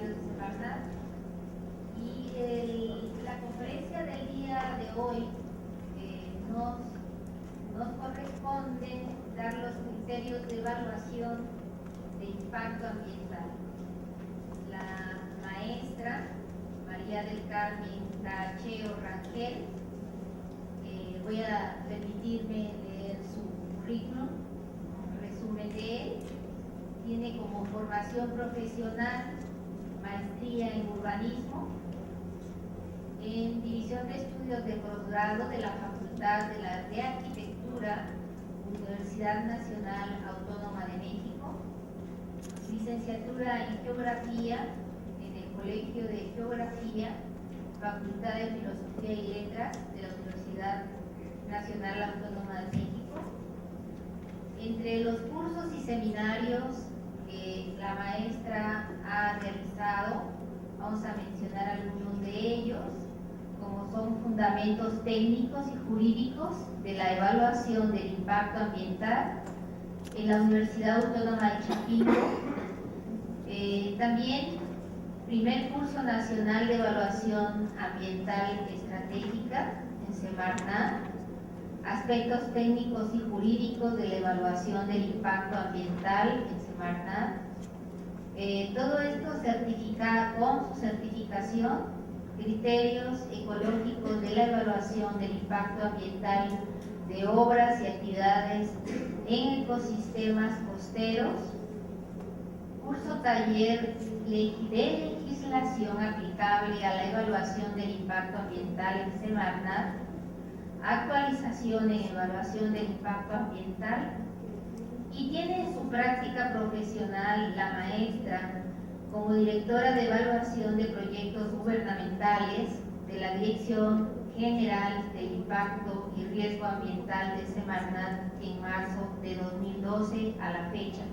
ambientarios de Semarnat. Y la conferencia del día de hoy nos corresponde dar los criterios de evaluación de impacto ambiental. La maestra María del Carmen Cacheo Rangel, voy a permitirme leer su currículum, un resumen de él. Tiene como formación profesional maestría en urbanismo, en división de estudios de posgrado de la Facultad de Arquitectura, Universidad Nacional Autónoma de México, licenciatura en Geografía en el Colegio de Geografía, Facultad de Filosofía y Letras de la Universidad Nacional Autónoma de México. Entre los cursos y seminarios que la maestra ha realizado, vamos a mencionar algunos de ellos, como son fundamentos técnicos y jurídicos de la evaluación del impacto ambiental en la Universidad Autónoma de Chapingo. También primer curso nacional de evaluación ambiental estratégica en Semarnat, aspectos técnicos y jurídicos de la evaluación del impacto ambiental en Semarnat. Todo esto certificado con su certificación, criterios ecológicos de la evaluación del impacto ambiental de obras y actividades en ecosistemas costeros, curso taller de legislación aplicable a la evaluación del impacto ambiental en Semarnat, actualización en evaluación del impacto ambiental, y tiene en su práctica profesional la maestra como directora de evaluación de proyectos gubernamentales de la Dirección General del Impacto y Riesgo Ambiental de Semarnat en marzo de 2012 a la fecha,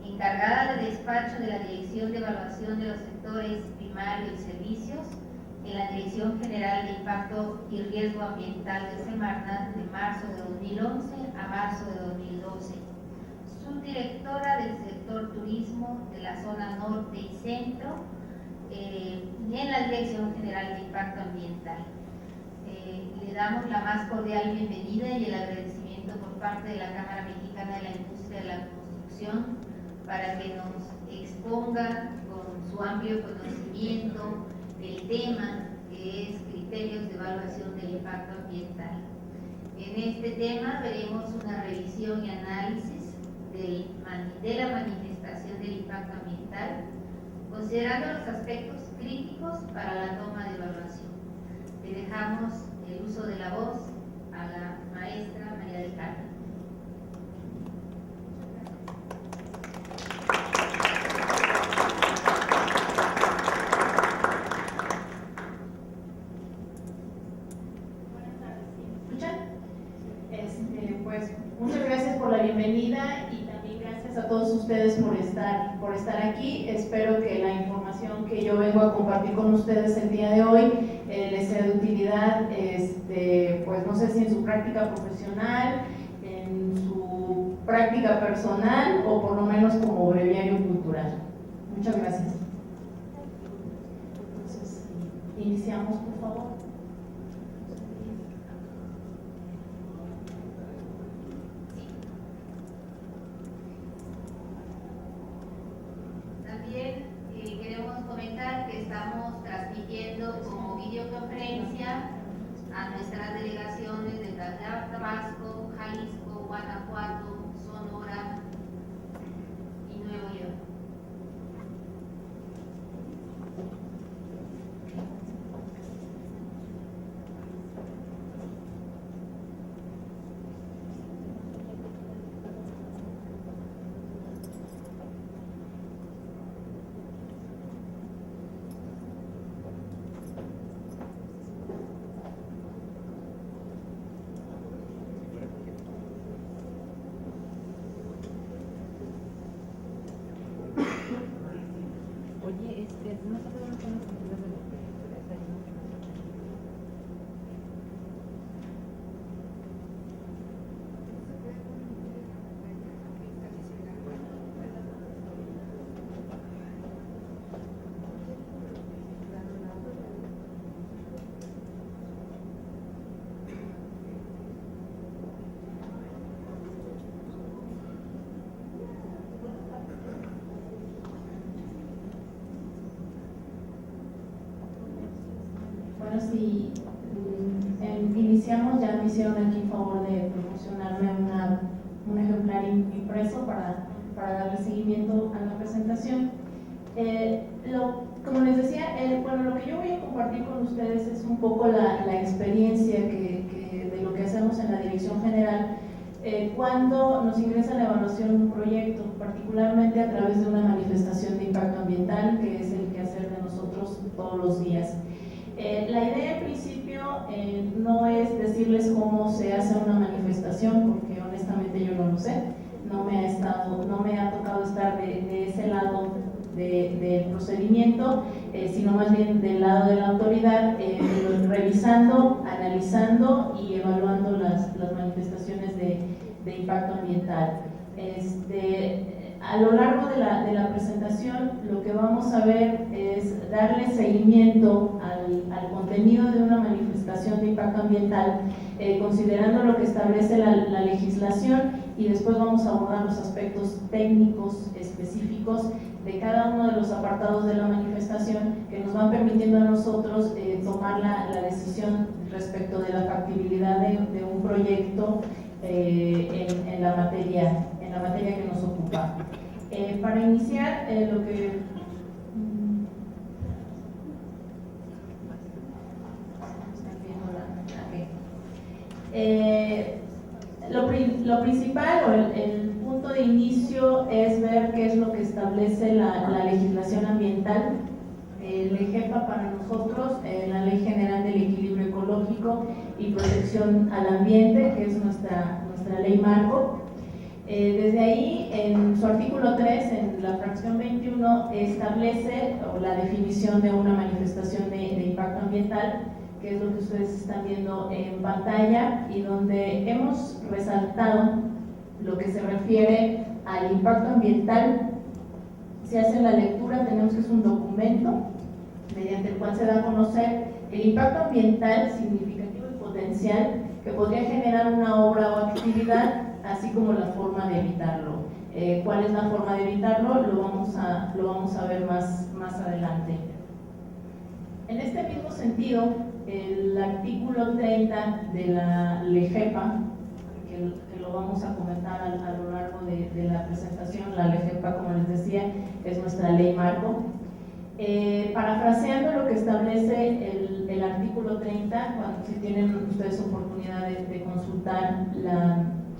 encargada de despacho de la Dirección de Evaluación de los Sectores Primario y Servicios en la Dirección General de Impacto y Riesgo Ambiental de Semarnat de marzo de 2011 a marzo de 2012. Subdirectora del sector turismo de la zona norte y centro en la Dirección General de Impacto Ambiental. Le damos la más cordial bienvenida y el agradecimiento por parte de la Cámara Mexicana de la Industria de la Construcción para que nos exponga con su amplio conocimiento el tema que es criterios de evaluación del impacto ambiental. En este tema veremos una revisión y análisis de la manifestación del impacto ambiental, considerando los aspectos críticos para la toma de evaluación. Le dejamos el uso de la voz a la maestra María del Carmen. Pues muchas gracias por la bienvenida y también gracias a todos ustedes por estar aquí. Espero que la información que yo vengo a compartir con ustedes el día de hoy les sea de utilidad, pues no sé si en su práctica profesional, en su práctica personal o por lo menos como breviario cultural. Muchas gracias. Entonces, iniciamos, por favor. Queremos comentar que estamos transmitiendo como videoconferencia a nuestras delegaciones de Tabasco, Jalisco, Guanajuato, Sonora y Nuevo León. Bueno, sí, iniciamos, ya me hicieron aquí el favor de proporcionarme un ejemplar impreso para darle seguimiento a la presentación. Como les decía, bueno, lo que yo voy a compartir con ustedes es un poco la experiencia de lo que hacemos en la Dirección General cuando nos ingresa la evaluación de un proyecto, particularmente a través de una manifestación de impacto ambiental, que es el quehacer de nosotros todos los días. La idea en principio no es decirles cómo se hace una manifestación, porque honestamente yo no lo sé, no me ha tocado estar de ese lado del procedimiento, sino más bien del lado de la autoridad, revisando, analizando y evaluando las manifestaciones de impacto ambiental. A lo largo de la presentación, lo que vamos a ver es darle seguimiento al contenido de una manifestación de impacto ambiental, considerando lo que establece la legislación, y después vamos a abordar los aspectos técnicos específicos de cada uno de los apartados de la manifestación que nos van permitiendo a nosotros tomar la decisión respecto de la factibilidad de un proyecto en la materia que nos ocupa. Para iniciar, lo principal o el punto de inicio es ver qué es lo que establece la legislación ambiental. El EGEPA para nosotros, la Ley General del Equilibrio Ecológico y Protección al Ambiente, que es nuestra ley marco. Desde ahí, en su artículo 3, en la fracción 21, establece la definición de una manifestación de impacto ambiental, que es lo que ustedes están viendo en pantalla, y donde hemos resaltado lo que se refiere al impacto ambiental. Se hace la lectura, tenemos que es un documento mediante el cual se da a conocer el impacto ambiental significativo y potencial que podría generar una obra o actividad, así como la forma de evitarlo. ¿Cuál es la forma de evitarlo? Lo vamos a ver más adelante. En este mismo sentido, el artículo 30 de la LEGEPA, que lo vamos a comentar a lo largo de la presentación, la LEGEPA, como les decía, es nuestra ley marco. Parafraseando lo que establece el artículo 30, si tienen ustedes oportunidad de consultar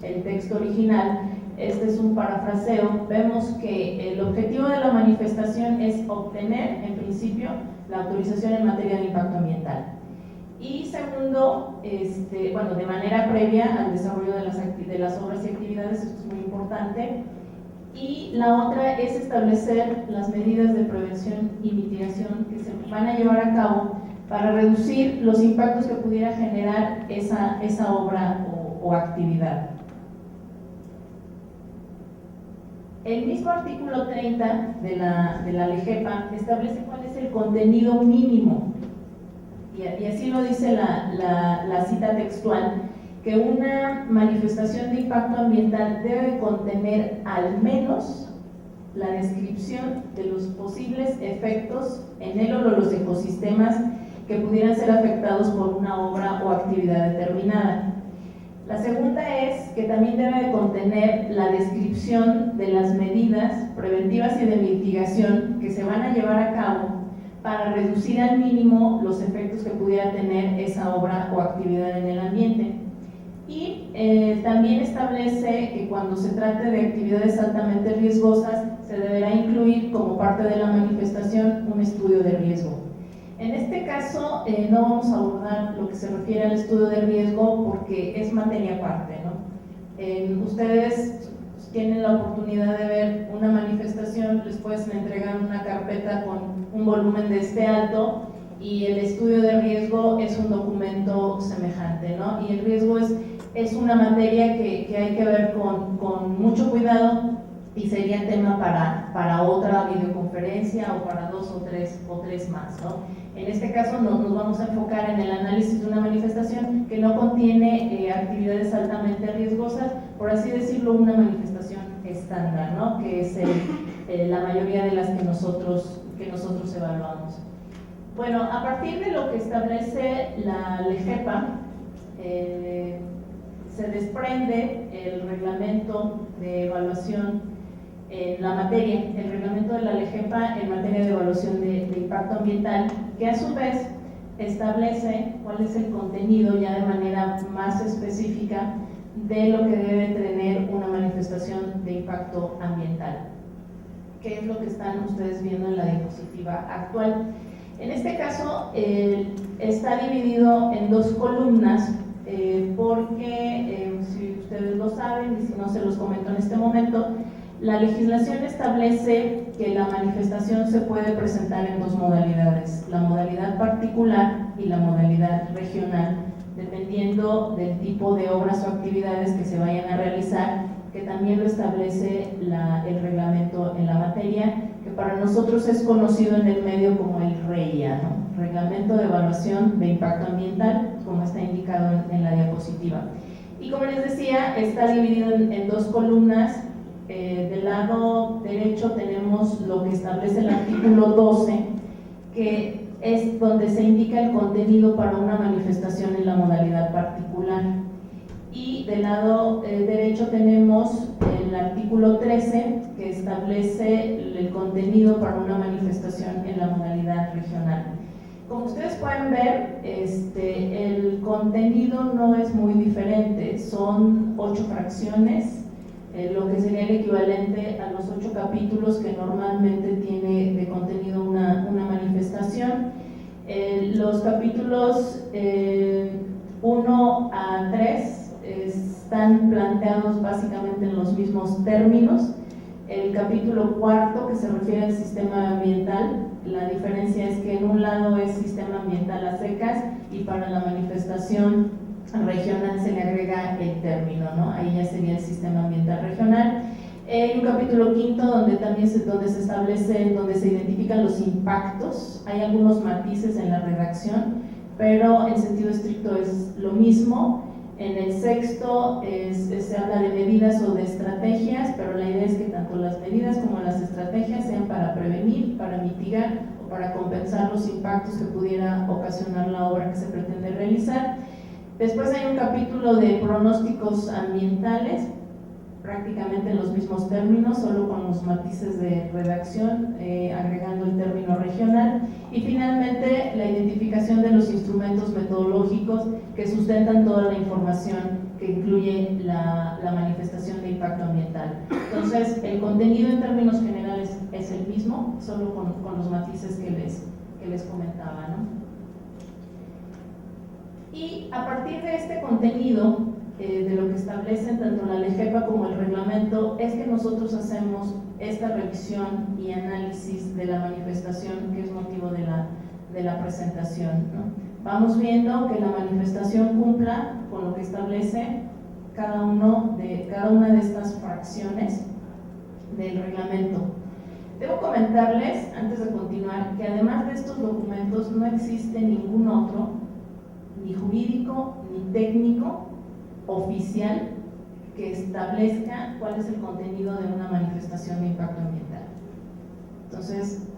el texto original, este es un parafraseo. Vemos que el objetivo de la manifestación es obtener, en principio, la autorización en materia de impacto ambiental. Y segundo, de manera previa al desarrollo de las obras y actividades, esto es muy importante. Y la otra es establecer las medidas de prevención y mitigación que se van a llevar a cabo para reducir los impactos que pudiera generar esa obra o actividad. El mismo artículo 30 de la LEGEPA establece cuál es el contenido mínimo, y así lo dice la cita textual, que una manifestación de impacto ambiental debe contener al menos la descripción de los posibles efectos en él o los ecosistemas que pudieran ser afectados por una obra o actividad determinada. La segunda es que también debe de contener la descripción de las medidas preventivas y de mitigación que se van a llevar a cabo para reducir al mínimo los efectos que pudiera tener esa obra o actividad en el ambiente. Y también establece que cuando se trate de actividades altamente riesgosas se deberá incluir como parte de la manifestación un estudio de riesgo. En este caso no vamos a abordar lo que se refiere al estudio de riesgo porque es materia aparte, ¿no? Ustedes tienen la oportunidad de ver una manifestación, les pueden entregar una carpeta con un volumen de este alto, y el estudio de riesgo es un documento semejante, ¿no? Y el riesgo es una materia que hay que ver con mucho cuidado, y sería tema para otra videoconferencia o para dos o tres más, ¿no? En este caso nos vamos a enfocar en el análisis de una manifestación que no contiene actividades altamente riesgosas, por así decirlo, una manifestación estándar, ¿no? Que es la mayoría de las que nosotros evaluamos. Bueno, a partir de lo que establece la LEGEPA, se desprende el reglamento de evaluación en la materia, el reglamento de la LEGEPA en materia de evaluación de impacto ambiental, que a su vez establece cuál es el contenido ya de manera más específica de lo que debe tener una manifestación de impacto ambiental, que es lo que están ustedes viendo en la diapositiva actual. En este caso está dividido en dos columnas porque, si ustedes lo saben y si no se los comento en este momento, la legislación establece que la manifestación se puede presentar en dos modalidades, la modalidad particular y la modalidad regional, dependiendo del tipo de obras o actividades que se vayan a realizar, que también lo establece el reglamento en la materia, que para nosotros es conocido en el medio como el REIA, ¿no? Reglamento de Evaluación de Impacto Ambiental, como está indicado en la diapositiva. Y como les decía, está dividido en dos columnas. Del lado derecho tenemos lo que establece el artículo 12, que es donde se indica el contenido para una manifestación en la modalidad particular. Y del lado derecho tenemos el artículo 13, que establece el contenido para una manifestación en la modalidad regional. Como ustedes pueden ver, el contenido no es muy diferente, son 8 fracciones, lo que sería el equivalente a los 8 capítulos que normalmente tiene de contenido una manifestación. Los capítulos 1 a 3 están planteados básicamente en los mismos términos. El capítulo 4, que se refiere al sistema ambiental, la diferencia es que en un lado es sistema ambiental a secas y para la manifestación regional se le agrega el término, ¿no? Ahí ya sería el sistema ambiental regional. Hay un capítulo 5 donde también se establece, donde se identifican los impactos. Hay algunos matices en la redacción, pero en sentido estricto es lo mismo. En el 6º se habla de medidas o de estrategias, pero la idea es que tanto las medidas como las estrategias sean para prevenir, para mitigar o para compensar los impactos que pudiera ocasionar la obra que se pretende realizar. Después hay un capítulo de pronósticos ambientales, prácticamente en los mismos términos, solo con los matices de redacción, agregando el término regional. Y finalmente, la identificación de los instrumentos metodológicos que sustentan toda la información que incluye la manifestación de impacto ambiental. Entonces, el contenido en términos generales es el mismo, solo con los matices que les comentaba, ¿no? Y a partir de este contenido, de lo que establecen tanto la LEGEPA como el reglamento, es que nosotros hacemos esta revisión y análisis de la manifestación, que es motivo de la presentación, ¿no? Vamos viendo que la manifestación cumpla con lo que establece cada una de estas fracciones del reglamento. Debo comentarles, antes de continuar, que además de estos documentos no existe ningún otro, ni jurídico, ni técnico, oficial, que establezca cuál es el contenido de una manifestación de impacto ambiental. Entonces,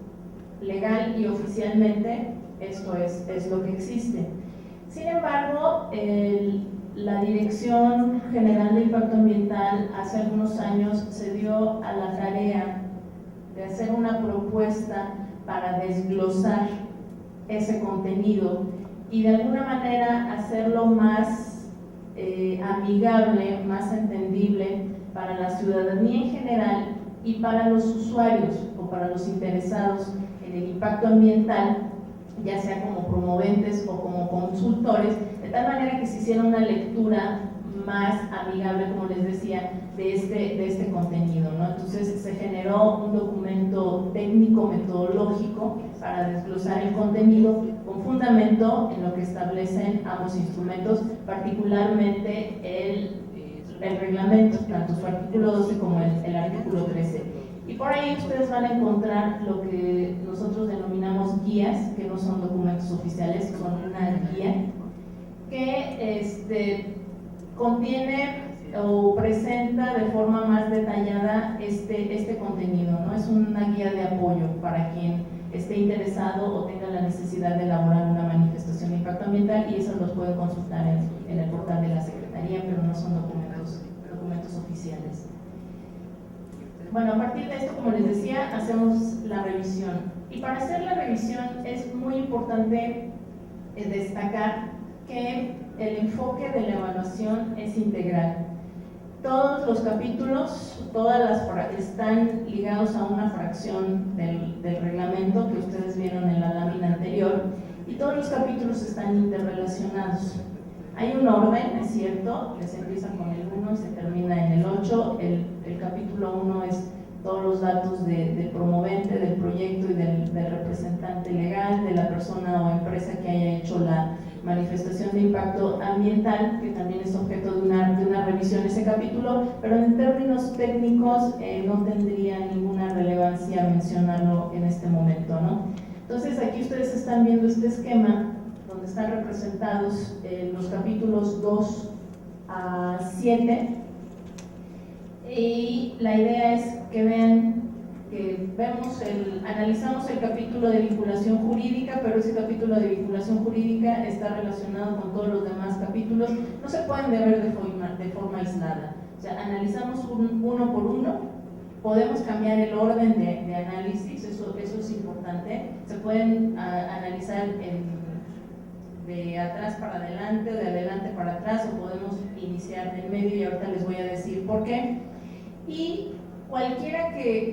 legal y oficialmente, esto es lo que existe. Sin embargo, la Dirección General de Impacto Ambiental hace algunos años se dio a la tarea de hacer una propuesta para desglosar ese contenido y de alguna manera hacerlo más amigable, más entendible para la ciudadanía en general y para los usuarios o para los interesados en el impacto ambiental, ya sea como promoventes o como consultores, de tal manera que se hiciera una lectura más amigable, como les decía, de este contenido, ¿no? Entonces se generó un documento técnico metodológico para desglosar el contenido con fundamento en lo que establecen ambos instrumentos, particularmente el reglamento, tanto su artículo 12 como el artículo 13. Y por ahí ustedes van a encontrar lo que nosotros denominamos guías, que no son documentos oficiales, son una guía que contiene o presenta de forma más detallada este contenido, ¿no? Es una guía de apoyo para quien esté interesado o tenga la necesidad de elaborar una manifestación de impacto ambiental, y eso los pueden consultar en el portal de la Secretaría, pero no son documentos oficiales. Bueno, a partir de esto, como les decía, hacemos la revisión. Y para hacer la revisión es muy importante destacar que el enfoque de la evaluación es integral. Todos los capítulos, están ligados a una fracción del reglamento que ustedes vieron en la lámina anterior, y todos los capítulos están interrelacionados. Hay un orden, es cierto, que se empieza con el 1 y se termina en el 8. El capítulo 1 es todos los datos del promovente del proyecto y del representante legal, de la persona o empresa que haya hecho la manifestación de impacto ambiental, que también es objeto de una revisión ese capítulo, pero en términos técnicos no tendría ninguna relevancia mencionarlo en este momento, ¿no? Entonces aquí ustedes están viendo este esquema donde están representados los capítulos 2 a 7, y la idea es que vean que analizamos el capítulo de vinculación jurídica, pero ese capítulo de vinculación jurídica está relacionado con todos los demás capítulos, no se pueden ver de forma aislada. O sea, analizamos uno por uno, podemos cambiar el orden de análisis, eso es importante, se pueden analizar de atrás para adelante, de adelante para atrás, o podemos iniciar en medio, y ahorita les voy a decir por qué. Y cualquier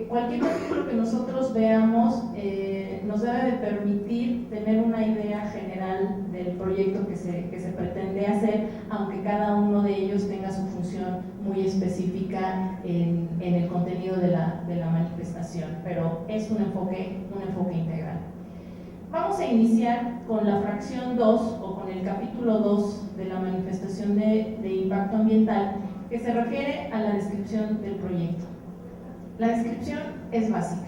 capítulo que nosotros veamos nos debe de permitir tener una idea general del proyecto que se pretende hacer, aunque cada uno de ellos tenga su función muy específica en el contenido de la manifestación, pero es un enfoque integral. Vamos a iniciar con la fracción 2 o con el capítulo 2 de la manifestación de impacto ambiental, que se refiere a la descripción del proyecto. La descripción es básica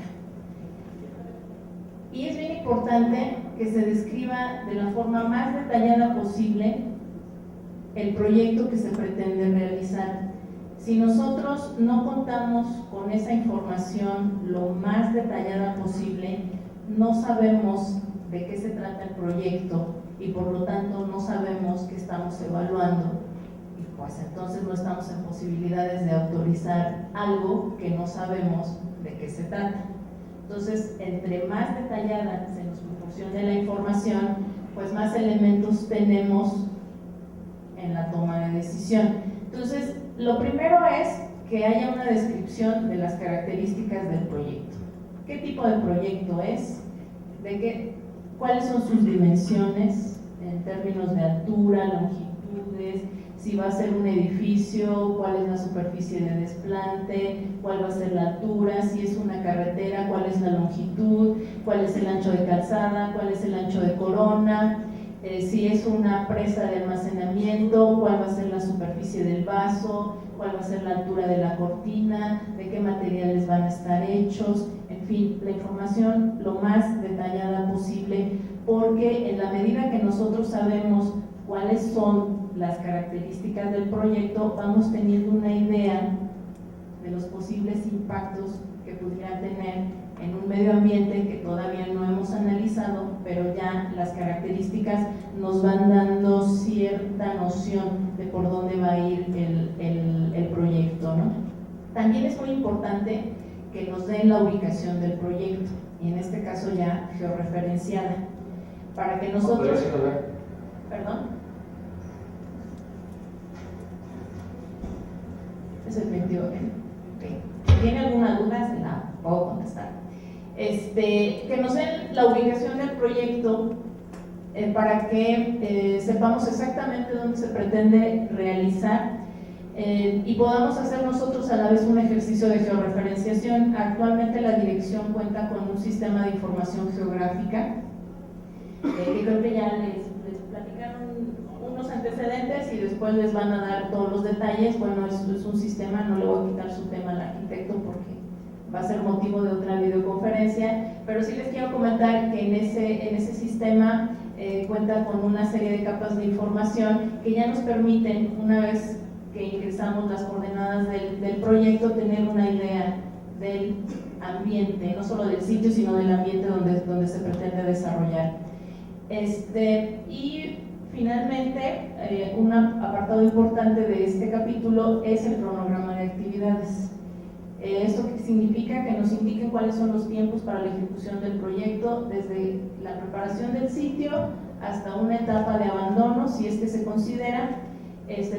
y es bien importante que se describa de la forma más detallada posible el proyecto que se pretende realizar. Si nosotros no contamos con esa información lo más detallada posible, no sabemos de qué se trata el proyecto y por lo tanto no sabemos qué estamos evaluando, y pues entonces no estamos en posibilidades de autorizar algo que no sabemos de qué se trata. Entonces, entre más detallada se nos proporcione la información, pues más elementos tenemos en la toma de decisión. Entonces, lo primero es que haya una descripción de las características del proyecto. ¿Qué tipo de proyecto es? ¿Cuáles son sus dimensiones en términos de altura, longitudes? Si va a ser un edificio, cuál es la superficie de desplante, cuál va a ser la altura, si es una carretera, cuál es la longitud, cuál es el ancho de calzada, cuál es el ancho de corona, si es una presa de almacenamiento, cuál va a ser la superficie del vaso, cuál va a ser la altura de la cortina, de qué materiales van a estar hechos, en fin, la información lo más detallada posible, porque en la medida que nosotros sabemos cuáles son las características del proyecto, vamos teniendo una idea de los posibles impactos que pudiera tener en un medio ambiente que todavía no hemos analizado, pero ya las características nos van dando cierta noción de por dónde va a ir el proyecto, ¿no? También es muy importante que nos den la ubicación del proyecto, y en este caso ya georreferenciada, para que nosotros… ¿Perdón? Es el 28. Okay. Si tiene alguna duda, se la puedo contestar. Que nos den la ubicación del proyecto para que sepamos exactamente dónde se pretende realizar y podamos hacer nosotros a la vez un ejercicio de georreferenciación. Actualmente la dirección cuenta con un sistema de información geográfica que creo que ya les platicaron unos antecedentes y después les van a dar todos los detalles. Bueno, es un sistema, no le voy a quitar su tema al arquitecto porque va a ser motivo de otra videoconferencia, pero sí les quiero comentar que en ese sistema cuenta con una serie de capas de información que ya nos permiten, una vez que ingresamos las coordenadas del proyecto, tener una idea del ambiente, no solo del sitio, sino del ambiente donde se pretende desarrollar. Y finalmente, un apartado importante de este capítulo es el cronograma de actividades. ¿Esto qué significa? Que nos indiquen cuáles son los tiempos para la ejecución del proyecto, desde la preparación del sitio hasta una etapa de abandono, si es que se considera,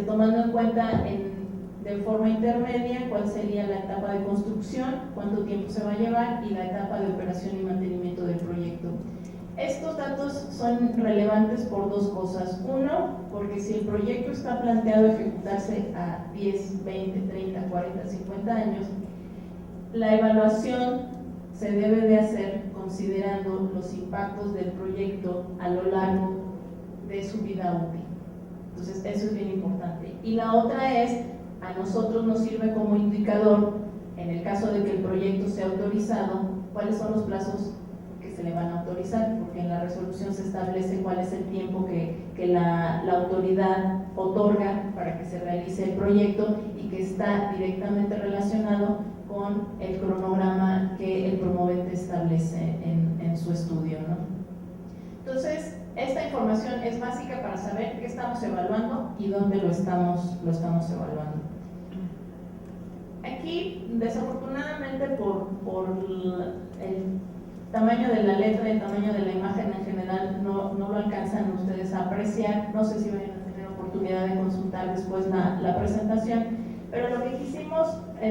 tomando en cuenta de forma intermedia cuál sería la etapa de construcción, cuánto tiempo se va a llevar y la etapa de operación y mantenimiento del proyecto. Estos datos son relevantes por dos cosas. Uno, porque si el proyecto está planteado ejecutarse a 10, 20, 30, 40, 50 años, la evaluación se debe de hacer considerando los impactos del proyecto a lo largo de su vida útil. Entonces, eso es bien importante. Y la otra es, a nosotros nos sirve como indicador, en el caso de que el proyecto sea autorizado, cuáles son los plazos que se le van a autorizar, porque en la resolución se establece cuál es el tiempo que la autoridad otorga para que se realice el proyecto y que está directamente relacionado con el cronograma que el promovente establece en su estudio, ¿no? Entonces, esta información es básica para saber qué estamos evaluando y dónde lo estamos evaluando. Aquí, desafortunadamente, por el tamaño de la letra y el tamaño de la imagen en general, no lo alcanzan ustedes a apreciar. No sé si van a tener oportunidad de consultar después la presentación, pero lo que quisimos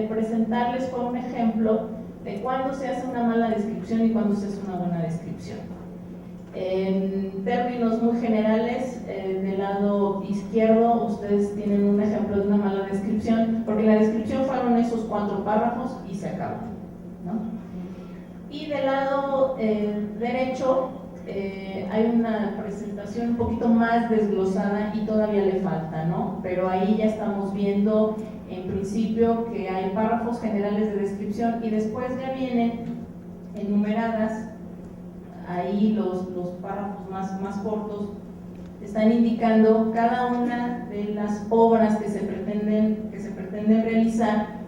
presentarles fue un ejemplo de cuándo se hace una mala descripción y cuándo se hace una buena descripción. En términos muy generales, del lado izquierdo ustedes tienen un ejemplo de una mala descripción, porque la descripción fueron esos 4 párrafos y se acabó, ¿no? Y del lado derecho hay una presentación un poquito más desglosada y todavía le falta, ¿no? Pero ahí ya estamos viendo en principio que hay párrafos generales de descripción y después ya vienen enumeradas. Ahí los párrafos más cortos están indicando cada una de las obras que se pretenden realizar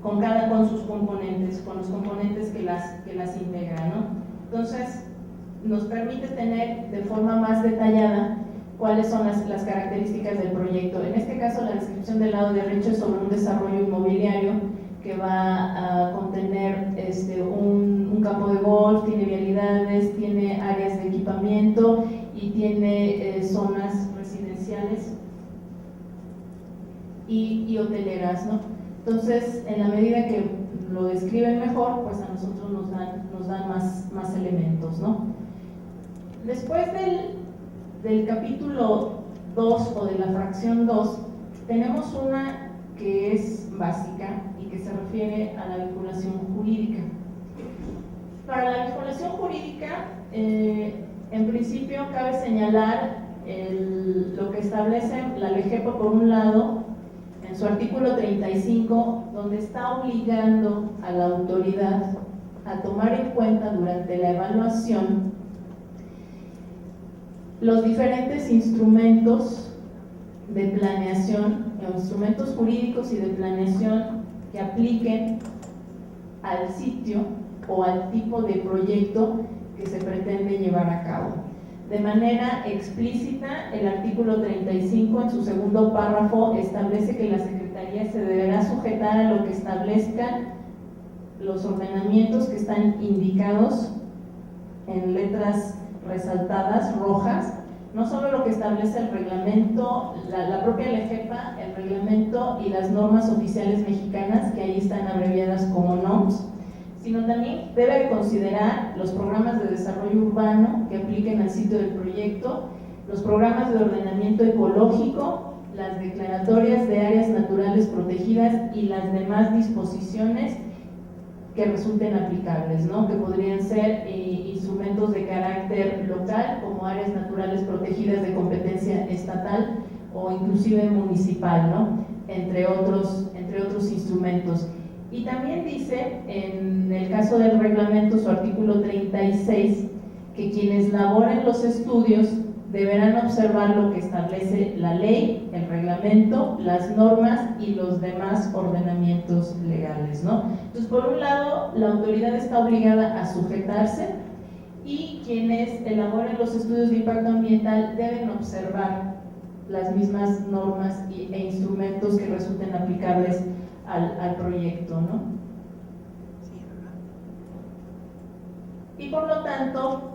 con sus componentes, con los componentes que las integran, ¿no? Entonces, nos permite tener de forma más detallada cuáles son las características del proyecto. En este caso, la descripción del lado derecho es sobre un desarrollo inmobiliario que va a contener un campo de golf, tiene vialidades, tiene áreas de equipamiento y tiene zonas residenciales y hoteleras, ¿no? Entonces, en la medida que lo describen mejor, pues a nosotros nos dan más elementos, ¿no? Después del capítulo 2 o de la fracción 2, tenemos una que es básica y que se refiere a la vinculación jurídica. Para la vinculación jurídica, en principio cabe señalar lo que establece la LEGEPA por un lado, en su artículo 35, donde está obligando a la autoridad a tomar en cuenta durante la evaluación los diferentes instrumentos de planeación, instrumentos jurídicos y de planeación que apliquen al sitio o al tipo de proyecto que se pretende llevar a cabo. De manera explícita, el artículo 35 en su segundo párrafo establece que la Secretaría se deberá sujetar a lo que establezcan los ordenamientos que están indicados en letras resaltadas rojas, no solo lo que establece el reglamento, la propia LEGEPA, el reglamento y las normas oficiales mexicanas, que ahí están abreviadas como NOMS, sino también debe de considerar los programas de desarrollo urbano que apliquen al sitio del proyecto, los programas de ordenamiento ecológico, las declaratorias de áreas naturales protegidas y las demás disposiciones que resulten aplicables, ¿no? Que podrían ser instrumentos de carácter local, como áreas naturales protegidas de competencia estatal o inclusive municipal, ¿no? Entre otros instrumentos. Y también dice, en el caso del reglamento, su artículo 36, que quienes laboren los estudios deberán observar lo que establece la ley, el reglamento, las normas y los demás ordenamientos legales, ¿no? Entonces, por un lado, la autoridad está obligada a sujetarse y quienes elaboren los estudios de impacto ambiental deben observar las mismas normas e instrumentos que resulten aplicables al proyecto, ¿no? Y por lo tanto,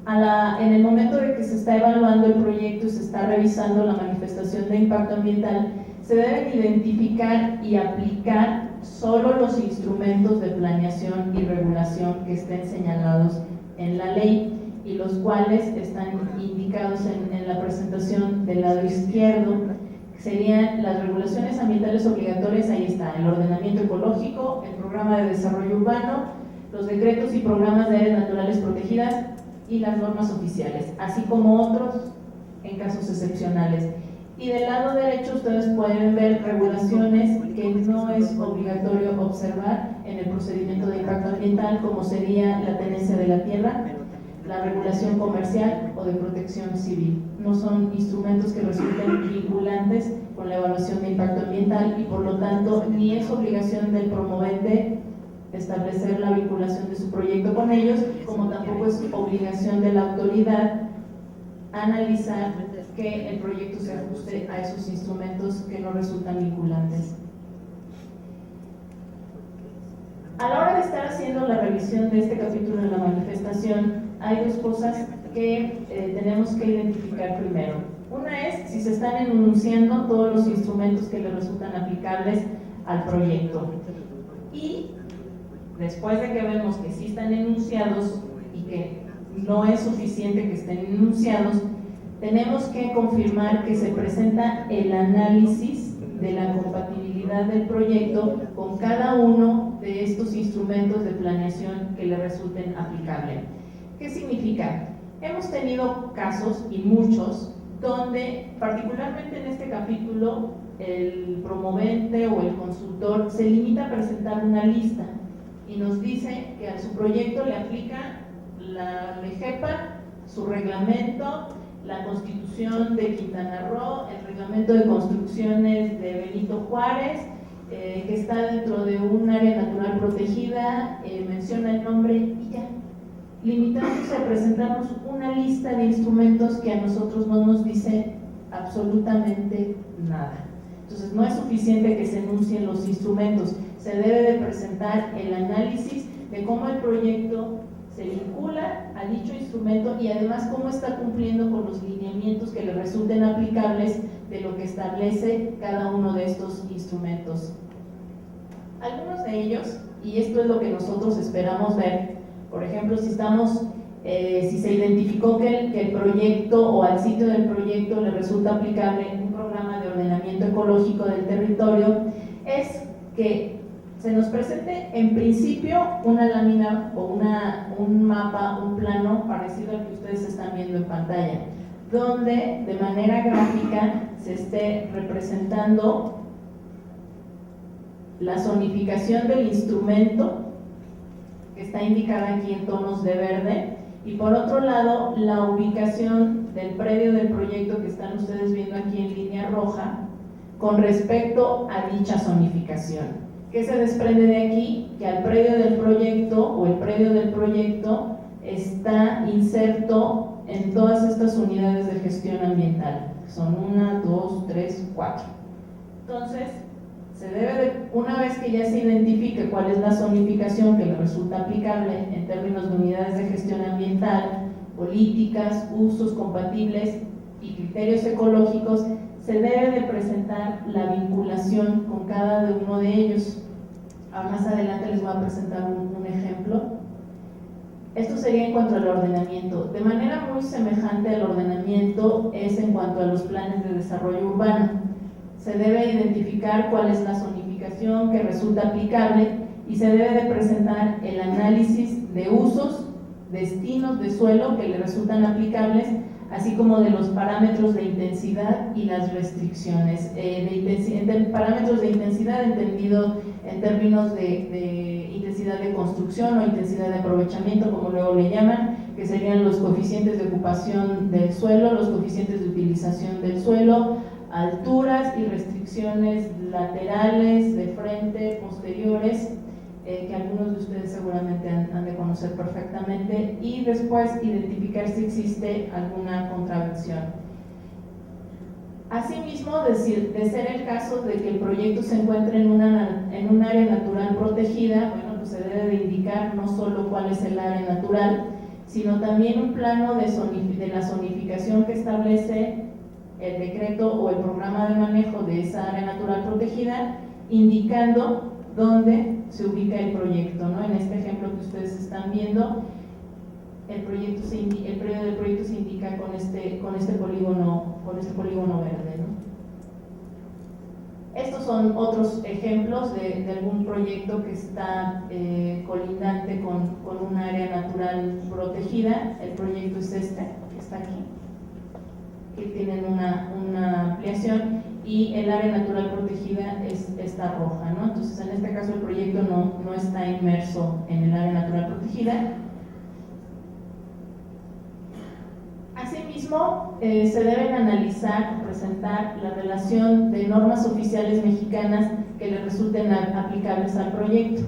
en el momento de que se está evaluando el proyecto y se está revisando la manifestación de impacto ambiental, se deben identificar y aplicar solo los instrumentos de planeación y regulación que estén señalados en la ley y los cuales están indicados en la presentación del lado izquierdo. Serían las regulaciones ambientales obligatorias, ahí está, el ordenamiento ecológico, el programa de desarrollo urbano, los decretos y programas de áreas naturales protegidas y las normas oficiales, así como otros en casos excepcionales. Y del lado derecho ustedes pueden ver regulaciones que no es obligatorio observar en el procedimiento de impacto ambiental, como sería la tenencia de la tierra, la regulación comercial o de protección civil. No son instrumentos que resulten vinculantes con la evaluación de impacto ambiental y por lo tanto ni es obligación del promovente establecer la vinculación de su proyecto con ellos, como tampoco es obligación de la autoridad analizar que el proyecto se ajuste a esos instrumentos que no resultan vinculantes. A la hora de estar haciendo la revisión de este capítulo de la manifestación, hay dos cosas que tenemos que identificar primero. Una es si se están enunciando todos los instrumentos que le resultan aplicables al proyecto. Y después de que vemos que sí están enunciados y que no es suficiente que estén enunciados, tenemos que confirmar que se presenta el análisis de la compatibilidad del proyecto con cada uno de estos instrumentos de planeación que le resulten aplicables. ¿Qué significa? Hemos tenido casos, y muchos, donde particularmente en este capítulo el promovente o el consultor se limita a presentar una lista y nos dice que a su proyecto le aplica la LEGEPA, su reglamento, la Constitución de Quintana Roo, el reglamento de construcciones de Benito Juárez, que está dentro de un área natural protegida, menciona el nombre y ya, limitándose a presentarnos una lista de instrumentos que a nosotros no nos dice absolutamente nada. Entonces no es suficiente que se enuncien los instrumentos, se debe de presentar el análisis de cómo el proyecto se vincula a dicho instrumento y además cómo está cumpliendo con los lineamientos que le resulten aplicables de lo que establece cada uno de estos instrumentos. Algunos de ellos, y esto es lo que nosotros esperamos ver, por ejemplo, si se identificó que el proyecto o al sitio del proyecto le resulta aplicable un programa de ordenamiento ecológico del territorio, es que se nos presente en principio una lámina o un mapa, un plano parecido al que ustedes están viendo en pantalla, donde de manera gráfica se esté representando la zonificación del instrumento, que está indicada aquí en tonos de verde, y por otro lado la ubicación del predio del proyecto que están ustedes viendo aquí en línea roja con respecto a dicha zonificación. ¿Qué se desprende de aquí? Que al predio del proyecto o el predio del proyecto está inserto en todas estas unidades de gestión ambiental. Son 1, 2, 3, 4. Entonces, una vez que ya se identifique cuál es la zonificación que le resulta aplicable en términos de unidades de gestión ambiental, políticas, usos compatibles y criterios ecológicos, se debe de presentar la vinculación con cada uno de ellos. Más adelante les voy a presentar un ejemplo. Esto sería en cuanto al ordenamiento. De manera muy semejante al ordenamiento es en cuanto a los planes de desarrollo urbano. Se debe identificar cuál es la zonificación que resulta aplicable y se debe de presentar el análisis de usos, destinos de suelo que le resultan aplicables, así como de los parámetros de intensidad y las restricciones. Parámetros de intensidad entendido en términos de intensidad de construcción o intensidad de aprovechamiento, como luego le llaman, que serían los coeficientes de ocupación del suelo, los coeficientes de utilización del suelo, alturas y restricciones laterales, de frente, posteriores, que algunos de ustedes seguramente han de conocer perfectamente, y después identificar si existe alguna contravención. Asimismo, de ser el caso de que el proyecto se encuentre en un área natural protegida, bueno, pues se debe de indicar no solo cuál es el área natural, sino también un plano de la zonificación que establece el decreto o el programa de manejo de esa área natural protegida, indicando dónde se ubica el proyecto, ¿no? En este ejemplo que ustedes están viendo, el periodo del proyecto se indica con este polígono verde, ¿no? Estos son otros ejemplos de algún proyecto que está colindante con un área natural protegida. El proyecto es este, que está aquí, que tienen una ampliación, y el área natural protegida es esta roja, ¿no? Entonces, en este caso el proyecto no está inmerso en el área natural protegida. Asimismo, se deben analizar, presentar la relación de normas oficiales mexicanas que le resulten aplicables al proyecto.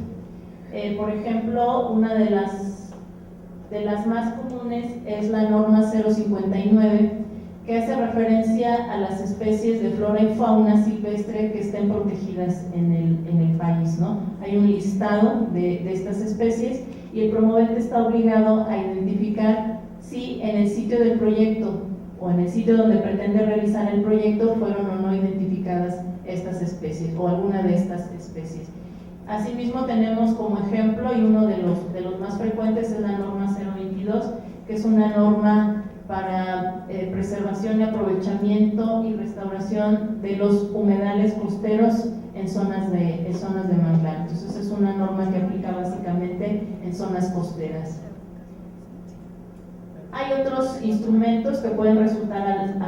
Por ejemplo, una de las más comunes es la norma 059, que hace referencia a las especies de flora y fauna silvestre que estén protegidas en el país, ¿no? Hay un listado de estas especies y el promovente está obligado a identificar si en el sitio del proyecto o en el sitio donde pretende realizar el proyecto fueron o no identificadas estas especies o alguna de estas especies. Asimismo, tenemos como ejemplo, y uno de los más frecuentes, es la norma 022, que es una norma para preservación y aprovechamiento y restauración de los humedales costeros en zonas de manglar. Entonces, es una norma que aplica básicamente en zonas costeras. Hay otros instrumentos que pueden resultar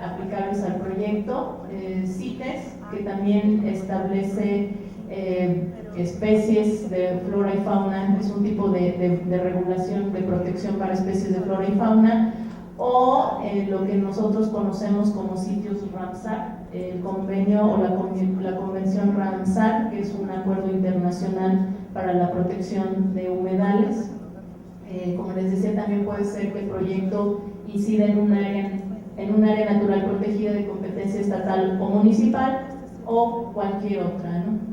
aplicables al proyecto, CITES, que también establece especies de flora y fauna, es un tipo de regulación, de protección para especies de flora y fauna, o lo que nosotros conocemos como sitios Ramsar, el convenio o la convención Ramsar, que es un acuerdo internacional para la protección de humedales. Como les decía, también puede ser que el proyecto incida en un área natural protegida de competencia estatal o municipal o cualquier otra, ¿no?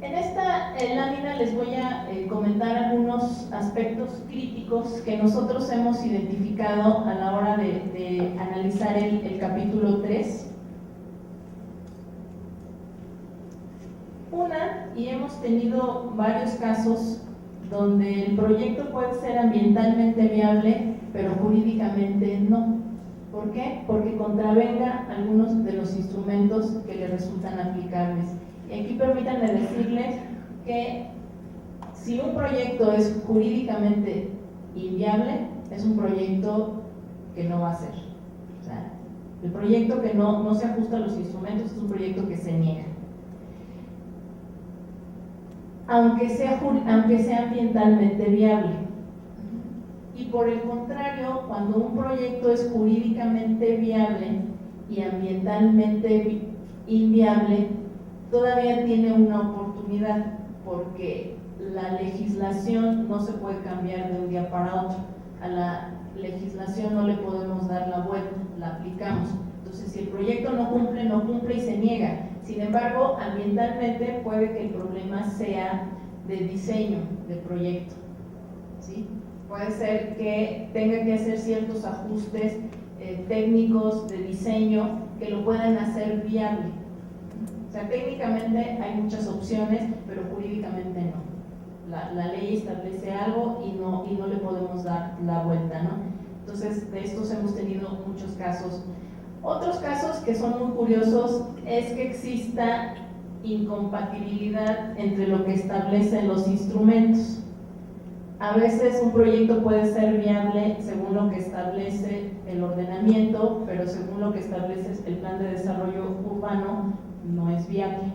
En esta lámina les voy a comentar algunos aspectos críticos que nosotros hemos identificado a la hora de analizar el capítulo 3. Y hemos tenido varios casos donde el proyecto puede ser ambientalmente viable, pero jurídicamente no. ¿Por qué? Porque contravenga algunos de los instrumentos que le resultan aplicables. Y aquí permítanme decirles que si un proyecto es jurídicamente inviable, es un proyecto que no va a ser. O sea, el proyecto que no se ajusta a los instrumentos es un proyecto que se niega. Aunque sea ambientalmente viable. Y por el contrario, cuando un proyecto es jurídicamente viable y ambientalmente inviable, todavía tiene una oportunidad, porque la legislación no se puede cambiar de un día para otro. A la legislación no le podemos dar la vuelta, la aplicamos. Entonces, si el proyecto no cumple y se niega. Sin embargo, ambientalmente puede que el problema sea de diseño del proyecto, ¿sí? Puede ser que tenga que hacer ciertos ajustes técnicos de diseño que lo puedan hacer viable. O sea, técnicamente hay muchas opciones, pero jurídicamente no. La ley establece algo y no le podemos dar la vuelta, ¿no? Entonces, de estos hemos tenido muchos casos. Otros casos que son muy curiosos es que exista incompatibilidad entre lo que establecen los instrumentos. A veces un proyecto puede ser viable según lo que establece el ordenamiento, pero según lo que establece el plan de desarrollo urbano no es viable.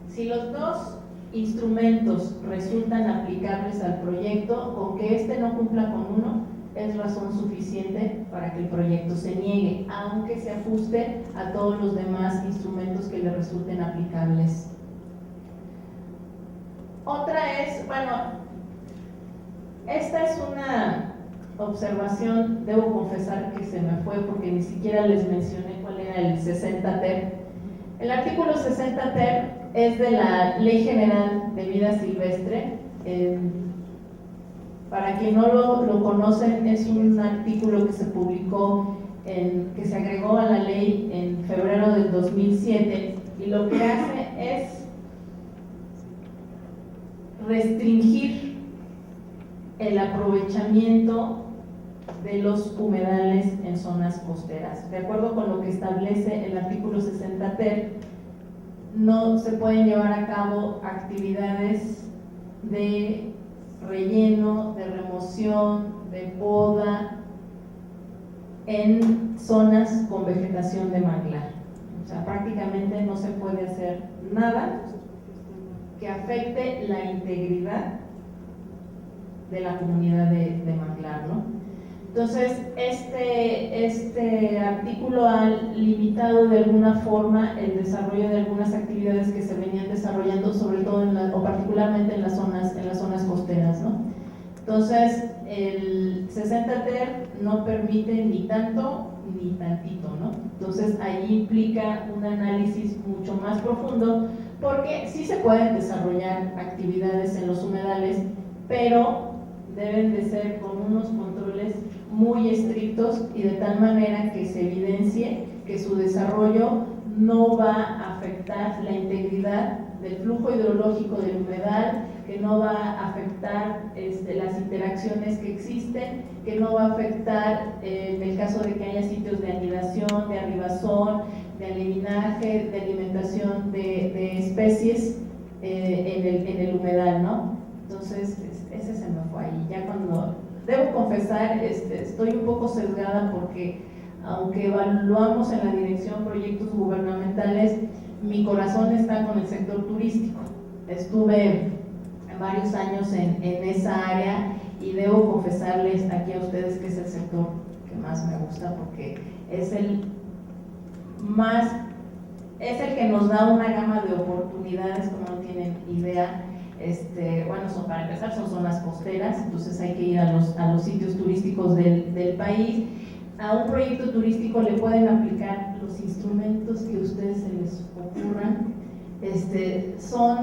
Si los dos instrumentos resultan aplicables al proyecto, con que éste no cumpla con uno, es razón suficiente para que el proyecto se niegue, aunque se ajuste a todos los demás instrumentos que le resulten aplicables. Otra es, bueno, esta es una observación, debo confesar que se me fue porque ni siquiera les mencioné cuál era el 60 ter. El artículo 60 ter es de la Ley General de Vida Silvestre. Para quien no lo conocen, es un artículo que se publicó, que se agregó a la ley en febrero del 2007, y lo que hace es restringir el aprovechamiento de los humedales en zonas costeras. De acuerdo con lo que establece el artículo 60 ter, no se pueden llevar a cabo actividades de relleno, de remoción, de poda en zonas con vegetación de manglar. O sea, prácticamente no se puede hacer nada que afecte la integridad de la comunidad de manglar, ¿no? Entonces, este artículo ha limitado de alguna forma el desarrollo de algunas actividades que se venían desarrollando, sobre todo o particularmente en las zonas costeras, ¿no? Entonces, el 60 ter no permite ni tanto ni tantito, ¿no? Entonces, ahí implica un análisis mucho más profundo, porque sí se pueden desarrollar actividades en los humedales, pero deben de ser con unos controles muy estrictos y de tal manera que se evidencie que su desarrollo no va a afectar la integridad del flujo hidrológico del humedal, que no va a afectar las interacciones que existen, que no va a afectar en el caso de que haya sitios de anidación, de arribazón, de aleminaje, de alimentación de especies en el humedal, ¿no? Entonces, ese se me fue ahí. Ya cuando, debo confesar, estoy un poco sesgada porque aunque evaluamos en la dirección proyectos gubernamentales, mi corazón está con el sector turístico. Estuve varios años en esa área y debo confesarles aquí a ustedes que es el sector que más me gusta, porque es el que nos da una gama de oportunidades como no tienen idea. Bueno, para empezar son zonas costeras, entonces hay que ir a los sitios turísticos del país. A un proyecto turístico le pueden aplicar los instrumentos que a ustedes se les ocurran. Son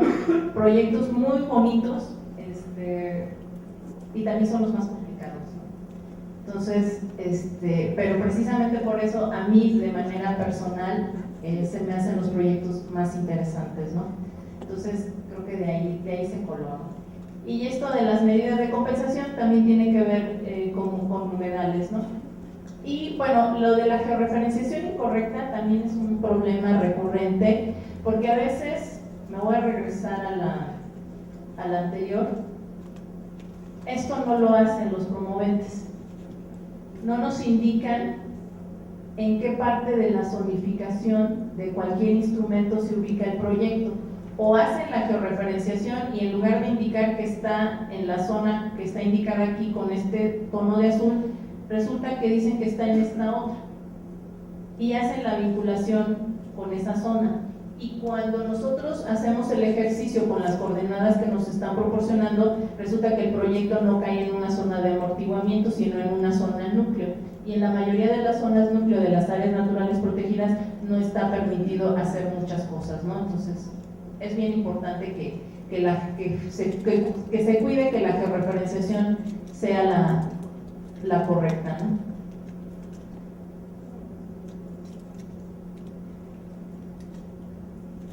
proyectos muy bonitos, y también son los más complicados, ¿no? Entonces, pero precisamente por eso a mí de manera personal se me hacen los proyectos más interesantes, ¿no? Entonces creo que de ahí se coló, ¿no? Y esto de las medidas de compensación también tiene que ver con humedales, ¿no? Y bueno, lo de la georreferenciación incorrecta también es un problema recurrente, porque a veces, me voy a regresar a la anterior, esto no lo hacen los promoventes, no nos indican en qué parte de la zonificación de cualquier instrumento se ubica el proyecto, o hacen la georreferenciación y en lugar de indicar que está en la zona que está indicada aquí con este tono de azul, resulta que dicen que está en esta otra y hacen la vinculación con esa zona. Y cuando nosotros hacemos el ejercicio con las coordenadas que nos están proporcionando, resulta que el proyecto no cae en una zona de amortiguamiento, sino en una zona núcleo. Y en la mayoría de las zonas núcleo de las áreas naturales protegidas no está permitido hacer muchas cosas, ¿no? Entonces, es bien importante que se cuide que la georreferenciación sea la correcta, ¿no?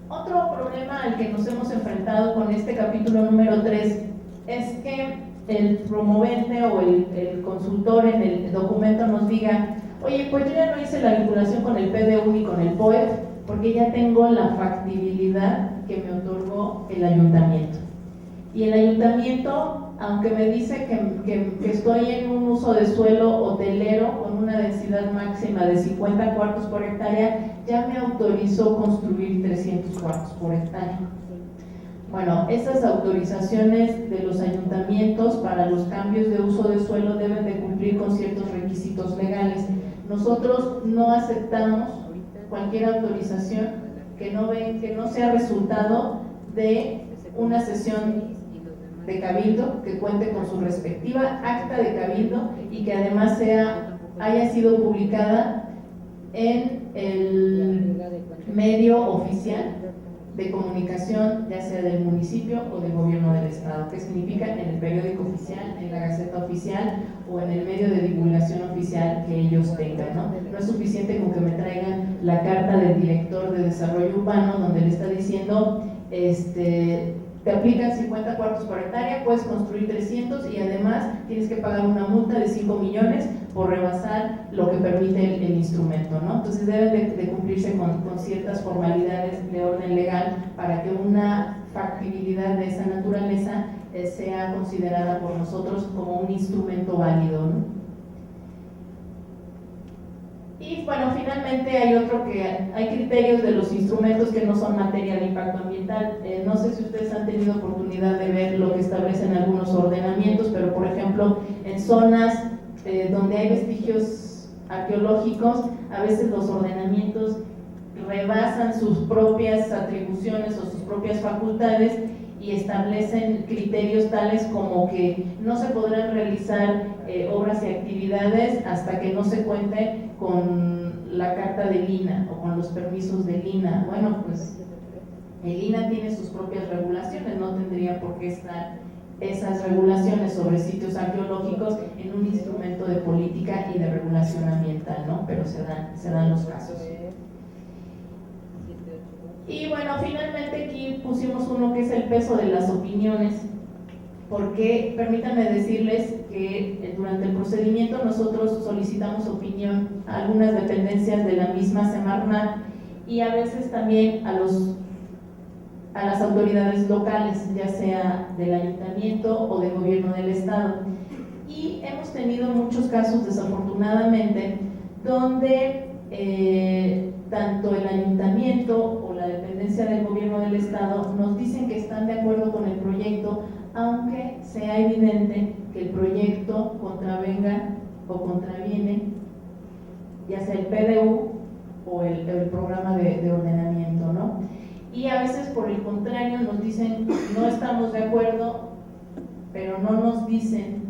Otro problema al que nos hemos enfrentado con este capítulo número 3 es que el promovente o el consultor en el documento nos diga: oye, pues yo ya no hice la vinculación con el PDU ni con el POEF porque ya tengo la factibilidad que me otorgó el ayuntamiento. Y el ayuntamiento aunque me dice que estoy en un uso de suelo hotelero con una densidad máxima de 50 cuartos por hectárea, ya me autorizó construir 300 cuartos por hectárea. Bueno, esas autorizaciones de los ayuntamientos para los cambios de uso de suelo deben de cumplir con ciertos requisitos legales. Nosotros no aceptamos cualquier autorización que no sea resultado de una sesión de cabildo que cuente con su respectiva acta de cabildo y que además haya sido publicada en el medio oficial de comunicación, ya sea del municipio o del gobierno del estado. ¿Qué significa? En el periódico oficial, en la Gaceta Oficial o en el medio de divulgación oficial que ellos tengan, ¿no? No es suficiente con que me traigan la carta del director de desarrollo urbano donde le está diciendo te aplican 50 cuartos por hectárea, puedes construir 300 y además tienes que pagar una multa de 5 millones por rebasar lo que permite el instrumento, ¿no? Entonces deben de cumplirse con ciertas formalidades de orden legal para que una factibilidad de esa naturaleza sea considerada por nosotros como un instrumento válido, ¿no? Y bueno, finalmente hay criterios de los instrumentos que no son materia de impacto ambiental. No sé si ustedes han tenido oportunidad de ver lo que establecen algunos ordenamientos, pero por ejemplo, en zonas donde hay vestigios arqueológicos, a veces los ordenamientos rebasan sus propias atribuciones o sus propias facultades y establecen criterios tales como que no se podrán realizar obras y actividades hasta que no se cuente con la carta del INAH o con los permisos del INAH. Bueno, pues el INAH tiene sus propias regulaciones, no tendría por qué estar esas regulaciones sobre sitios arqueológicos en un instrumento de política y de regulación ambiental, ¿no? Pero se dan los casos. Y bueno, finalmente aquí pusimos uno que es el peso de las opiniones, porque permítanme decirles que durante el procedimiento nosotros solicitamos opinión a algunas dependencias de la misma Semarnat y a veces también a las autoridades locales, ya sea del ayuntamiento o del gobierno del estado. Y hemos tenido muchos casos, desafortunadamente, donde tanto el ayuntamiento o la dependencia del gobierno del estado nos dicen que están de acuerdo con el proyecto, aunque sea evidente que el proyecto contravenga o contraviene ya sea el PDU o el programa de ordenamiento, ¿no? Y a veces por el contrario nos dicen no estamos de acuerdo, pero no nos dicen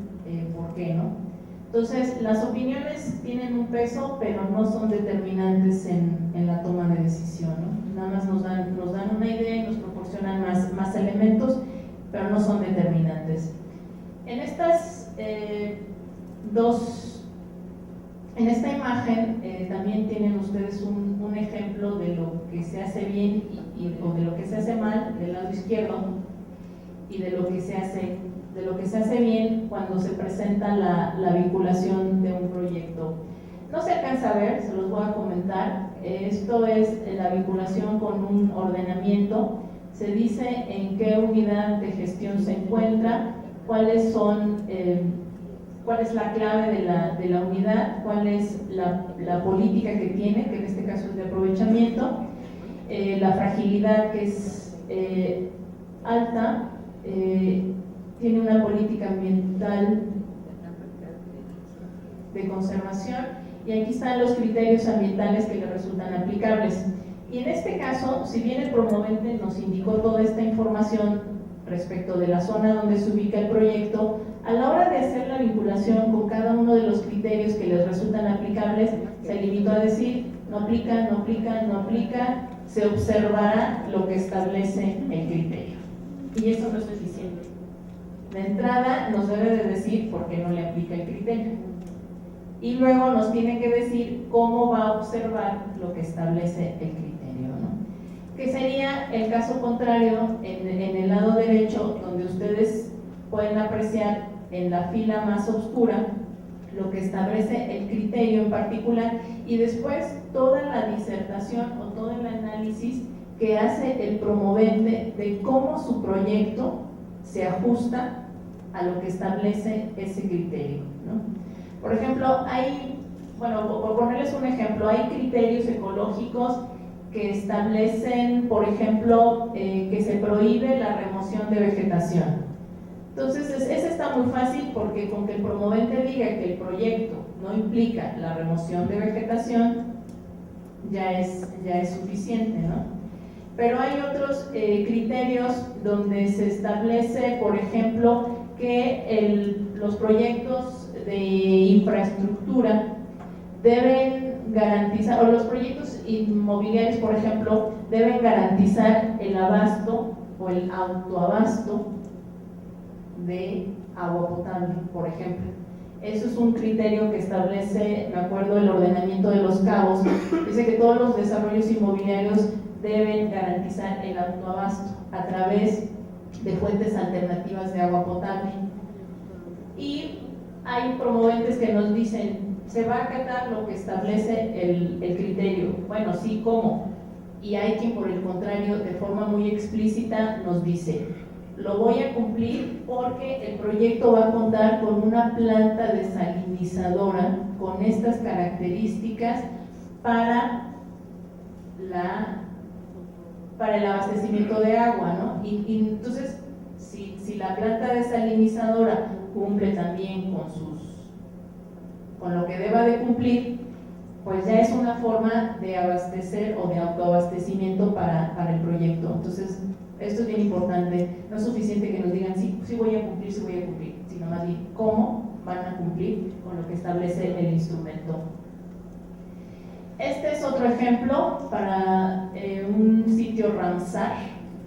por qué, ¿no? Entonces, las opiniones tienen un peso, pero no son determinantes en la toma de decisión, ¿no? Nada más nos dan una idea y nos proporcionan más elementos, pero no son determinantes. En estas en esta imagen también tienen ustedes un ejemplo de lo que se hace bien o de lo que se hace mal del lado izquierdo y de lo que se hace bien cuando se presenta la vinculación de un proyecto. No se alcanza a ver, se los voy a comentar. Esto es la vinculación con un ordenamiento. Se dice en qué unidad de gestión se encuentra, cuál es la clave de la unidad, cuál es la política que tiene, que en este caso es de aprovechamiento, la fragilidad que es alta, tiene una política ambiental de conservación y aquí están los criterios ambientales que le resultan aplicables. Y en este caso, si bien el promovente nos indicó toda esta información respecto de la zona donde se ubica el proyecto, a la hora de hacer la vinculación con cada uno de los criterios que les resultan aplicables, se limitó a decir no aplica, no aplica, no aplica, se observará lo que establece el criterio. Y eso no es suficiente. De entrada nos debe de decir por qué no le aplica el criterio. Y luego nos tiene que decir cómo va a observar lo que establece el criterio, ¿no? Que sería el caso contrario en el lado derecho, donde ustedes pueden apreciar en la fila más oscura lo que establece el criterio en particular y después toda la disertación o todo el análisis que hace el promovente de cómo su proyecto se ajusta a lo que establece ese criterio, ¿no? Por ejemplo, por ponerles un ejemplo, hay criterios ecológicos que establecen, por ejemplo, que se prohíbe la remoción de vegetación. Entonces, ese está muy fácil porque con que el promovente diga que el proyecto no implica la remoción de vegetación, ya es suficiente, ¿no? Pero hay otros criterios donde se establece, por ejemplo, que los proyectos de infraestructura deben garantizar, o los proyectos inmobiliarios, por ejemplo, deben garantizar el abasto o el autoabasto de agua potable, por ejemplo. Eso es un criterio que establece, me acuerdo, el ordenamiento de los cabos. Dice que todos los desarrollos inmobiliarios deben garantizar el autoabasto a través de fuentes alternativas de agua potable. Y hay promoventes que nos dicen, ¿se va a acatar lo que establece el criterio? Bueno, sí, ¿cómo? Y hay quien, por el contrario, de forma muy explícita nos dice, lo voy a cumplir porque el proyecto va a contar con una planta desalinizadora con estas características para el abastecimiento de agua, ¿no? Y entonces, si la planta desalinizadora cumple también con lo que deba de cumplir, pues ya es una forma de abastecer o de autoabastecimiento para el proyecto. Entonces, esto es bien importante. No es suficiente que nos digan sí voy a cumplir, sino más bien cómo van a cumplir con lo que establece el instrumento. Este es otro ejemplo para un sitio Ramsar.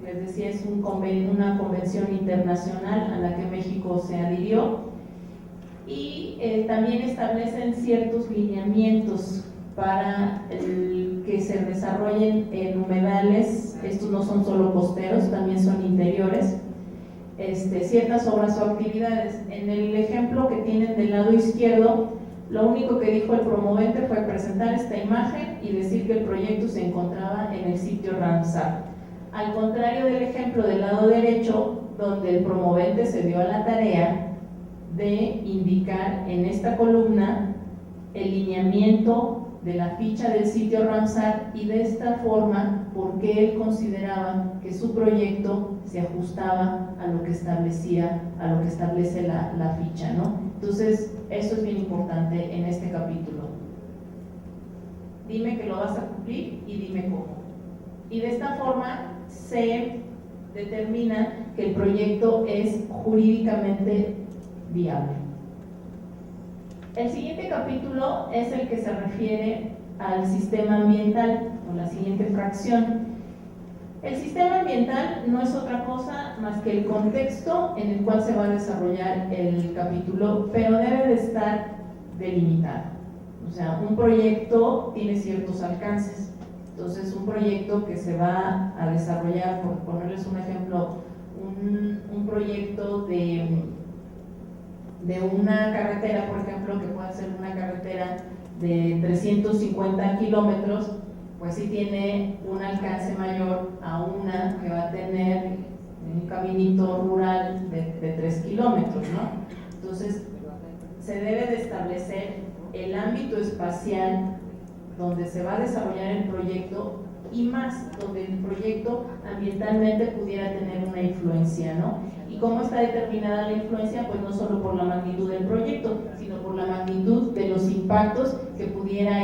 Les decía, es una convención internacional a la que México se adhirió, y también establecen ciertos lineamientos para que se desarrollen en humedales. Estos no son solo costeros, también son interiores, ciertas obras o actividades. En el ejemplo que tienen del lado izquierdo, lo único que dijo el promovente fue presentar esta imagen y decir que el proyecto se encontraba en el sitio Ramsar. Al contrario del ejemplo del lado derecho, donde el promovente se dio a la tarea de indicar en esta columna el lineamiento de la ficha del sitio Ramsar, y de esta forma porque él consideraba que su proyecto se ajustaba a lo que establece la ficha, ¿no? Entonces, eso es bien importante en este capítulo. Dime que lo vas a cumplir y dime cómo. Y de esta forma se determina que el proyecto es jurídicamente viable. El siguiente capítulo es el que se refiere al sistema ambiental, o la siguiente fracción. El sistema ambiental no es otra cosa más que el contexto en el cual se va a desarrollar el capítulo, pero debe de estar delimitado. O sea, un proyecto tiene ciertos alcances. Entonces, un proyecto que se va a desarrollar, por ponerles un ejemplo, un proyecto de una carretera, por ejemplo, que pueda ser una carretera de 350 kilómetros, pues sí tiene un alcance mayor a una que va a tener un caminito rural de 3 kilómetros, ¿no? Entonces, se debe de establecer el ámbito espacial donde se va a desarrollar el proyecto, y más donde el proyecto ambientalmente pudiera tener una influencia, ¿no? ¿Y cómo está determinada la influencia? Pues no solo por la magnitud del proyecto, sino por la magnitud de los impactos que pudiera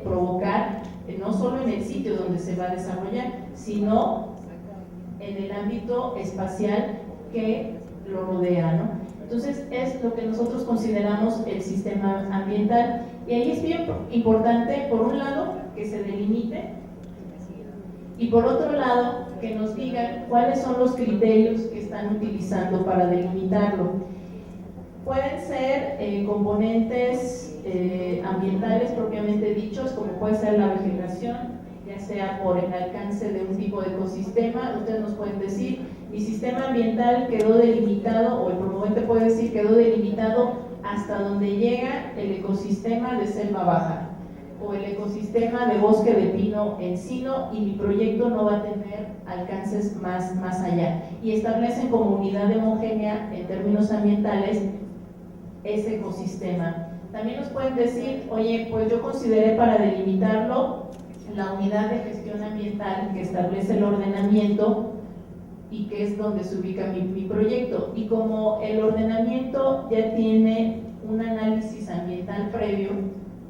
provocar, no solo en el sitio donde se va a desarrollar, sino en el ámbito espacial que lo rodea, ¿no? Entonces, es lo que nosotros consideramos el sistema ambiental. Y ahí es bien importante, por un lado, que se delimite, y por otro lado, que nos digan cuáles son los criterios que están utilizando para delimitarlo. Pueden ser componentes ambientales propiamente dichos, como puede ser la vegetación, ya sea por el alcance de un tipo de ecosistema. Ustedes nos pueden decir, mi sistema ambiental quedó delimitado, o el promovente puede decir quedó delimitado hasta donde llega el ecosistema de selva baja, o el ecosistema de bosque de pino-encino y mi proyecto no va a tener alcances más allá. Y establecen como unidad homogénea en términos ambientales ese ecosistema. También nos pueden decir, oye, pues yo consideré para delimitarlo la unidad de gestión ambiental que establece el ordenamiento y que es donde se ubica mi proyecto. Y como el ordenamiento ya tiene un análisis ambiental previo,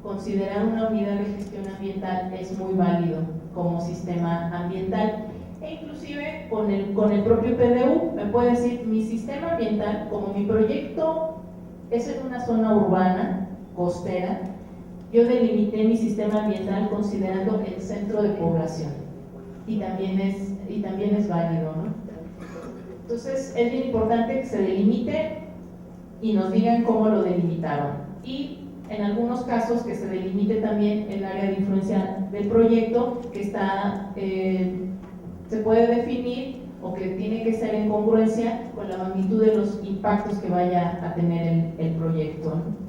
considerar una unidad de gestión ambiental es muy válido como sistema ambiental. E inclusive con el propio PDU me puede decir, mi sistema ambiental, como mi proyecto es en una zona urbana, costera, yo delimité mi sistema ambiental considerando el centro de población. Y también es válido, ¿no? Entonces es bien importante que se delimite y nos digan cómo lo delimitaron. Y en algunos casos que se delimite también el área de influencia del proyecto, que está, se puede definir o que tiene que ser en congruencia con la magnitud de los impactos que vaya a tener el proyecto, ¿no?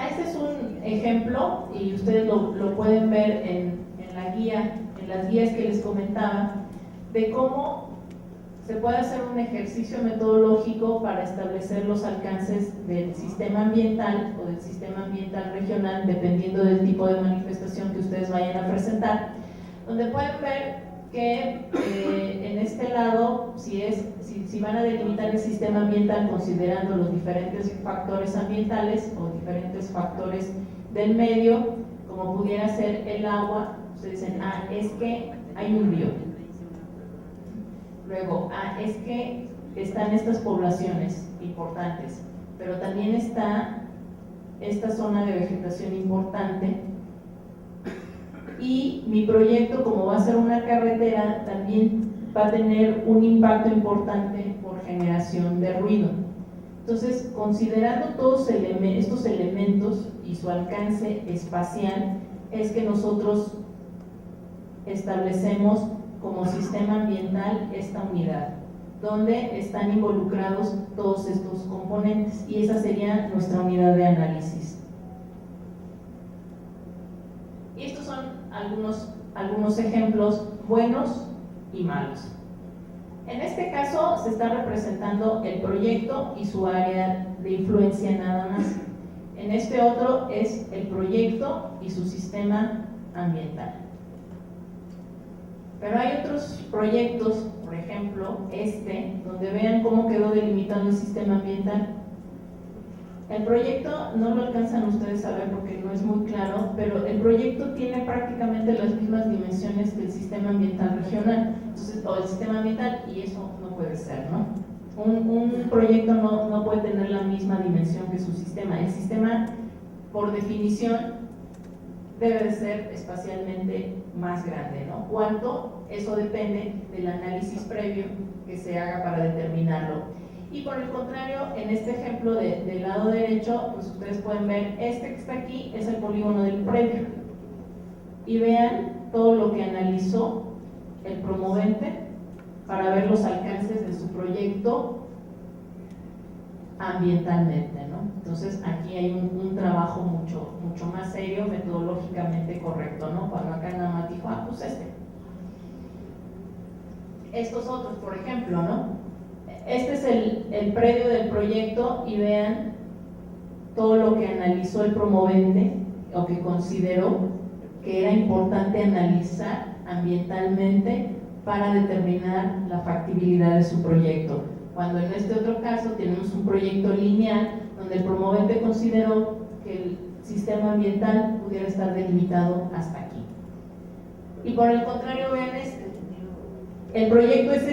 Este es un ejemplo y ustedes lo pueden ver en la guía, en las guías que les comentaba, de cómo se puede hacer un ejercicio metodológico para establecer los alcances del sistema ambiental o del sistema ambiental regional, dependiendo del tipo de manifestación que ustedes vayan a presentar, donde pueden ver que en este lado, si van a delimitar el sistema ambiental considerando los diferentes factores ambientales o diferentes factores del medio, como pudiera ser el agua, ustedes dicen, es que hay un río. Luego, es que están estas poblaciones importantes, pero también está esta zona de vegetación importante. Y mi proyecto, como va a ser una carretera, también va a tener un impacto importante por generación de ruido. Entonces, considerando todos estos elementos y su alcance espacial, es que nosotros establecemos como sistema ambiental esta unidad, donde están involucrados todos estos componentes, y esa sería nuestra unidad de análisis. Y estos son algunos ejemplos buenos y malos. En este caso se está representando el proyecto y su área de influencia nada más. En este otro es el proyecto y su sistema ambiental. Pero hay otros proyectos, por ejemplo donde vean cómo quedó delimitado el sistema ambiental. El proyecto no lo alcanzan ustedes a ver porque no es muy claro, pero el proyecto tiene prácticamente las mismas dimensiones que el sistema ambiental regional, entonces, o el sistema ambiental, y eso no puede ser, ¿no? Un proyecto no puede tener la misma dimensión que su sistema. El sistema, por definición, debe de ser espacialmente más grande, ¿no? ¿Cuánto? Eso depende del análisis previo que se haga para determinarlo. Y por el contrario, en este ejemplo del lado derecho, pues ustedes pueden ver, que está aquí es el polígono del predio. Y vean todo lo que analizó el promovente para ver los alcances de su proyecto ambientalmente, ¿no? Entonces aquí hay un trabajo mucho más serio, metodológicamente correcto, ¿no? Cuando acá nada más dijo, pues estos otros, por ejemplo, ¿no? Este es el predio del proyecto y vean todo lo que analizó el promovente o que consideró que era importante analizar ambientalmente para determinar la factibilidad de su proyecto. Cuando en este otro caso tenemos un proyecto lineal donde el promovente consideró que el sistema ambiental pudiera estar delimitado hasta aquí. Y por el contrario, vean el proyecto es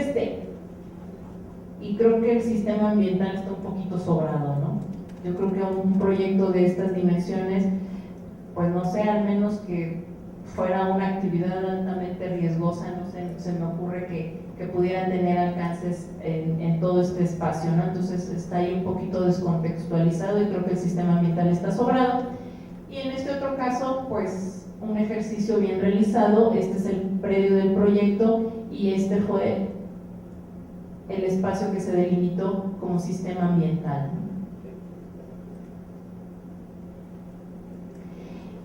y creo que el sistema ambiental está un poquito sobrado, ¿no? Yo creo que un proyecto de estas dimensiones, pues no sé, al menos que fuera una actividad altamente riesgosa, no sé, se me ocurre que pudiera tener alcances en todo este espacio, ¿no? Entonces está ahí un poquito descontextualizado y creo que el sistema ambiental está sobrado. Y en este otro caso, pues un ejercicio bien realizado, este es el predio del proyecto y este fue el espacio que se delimitó como sistema ambiental.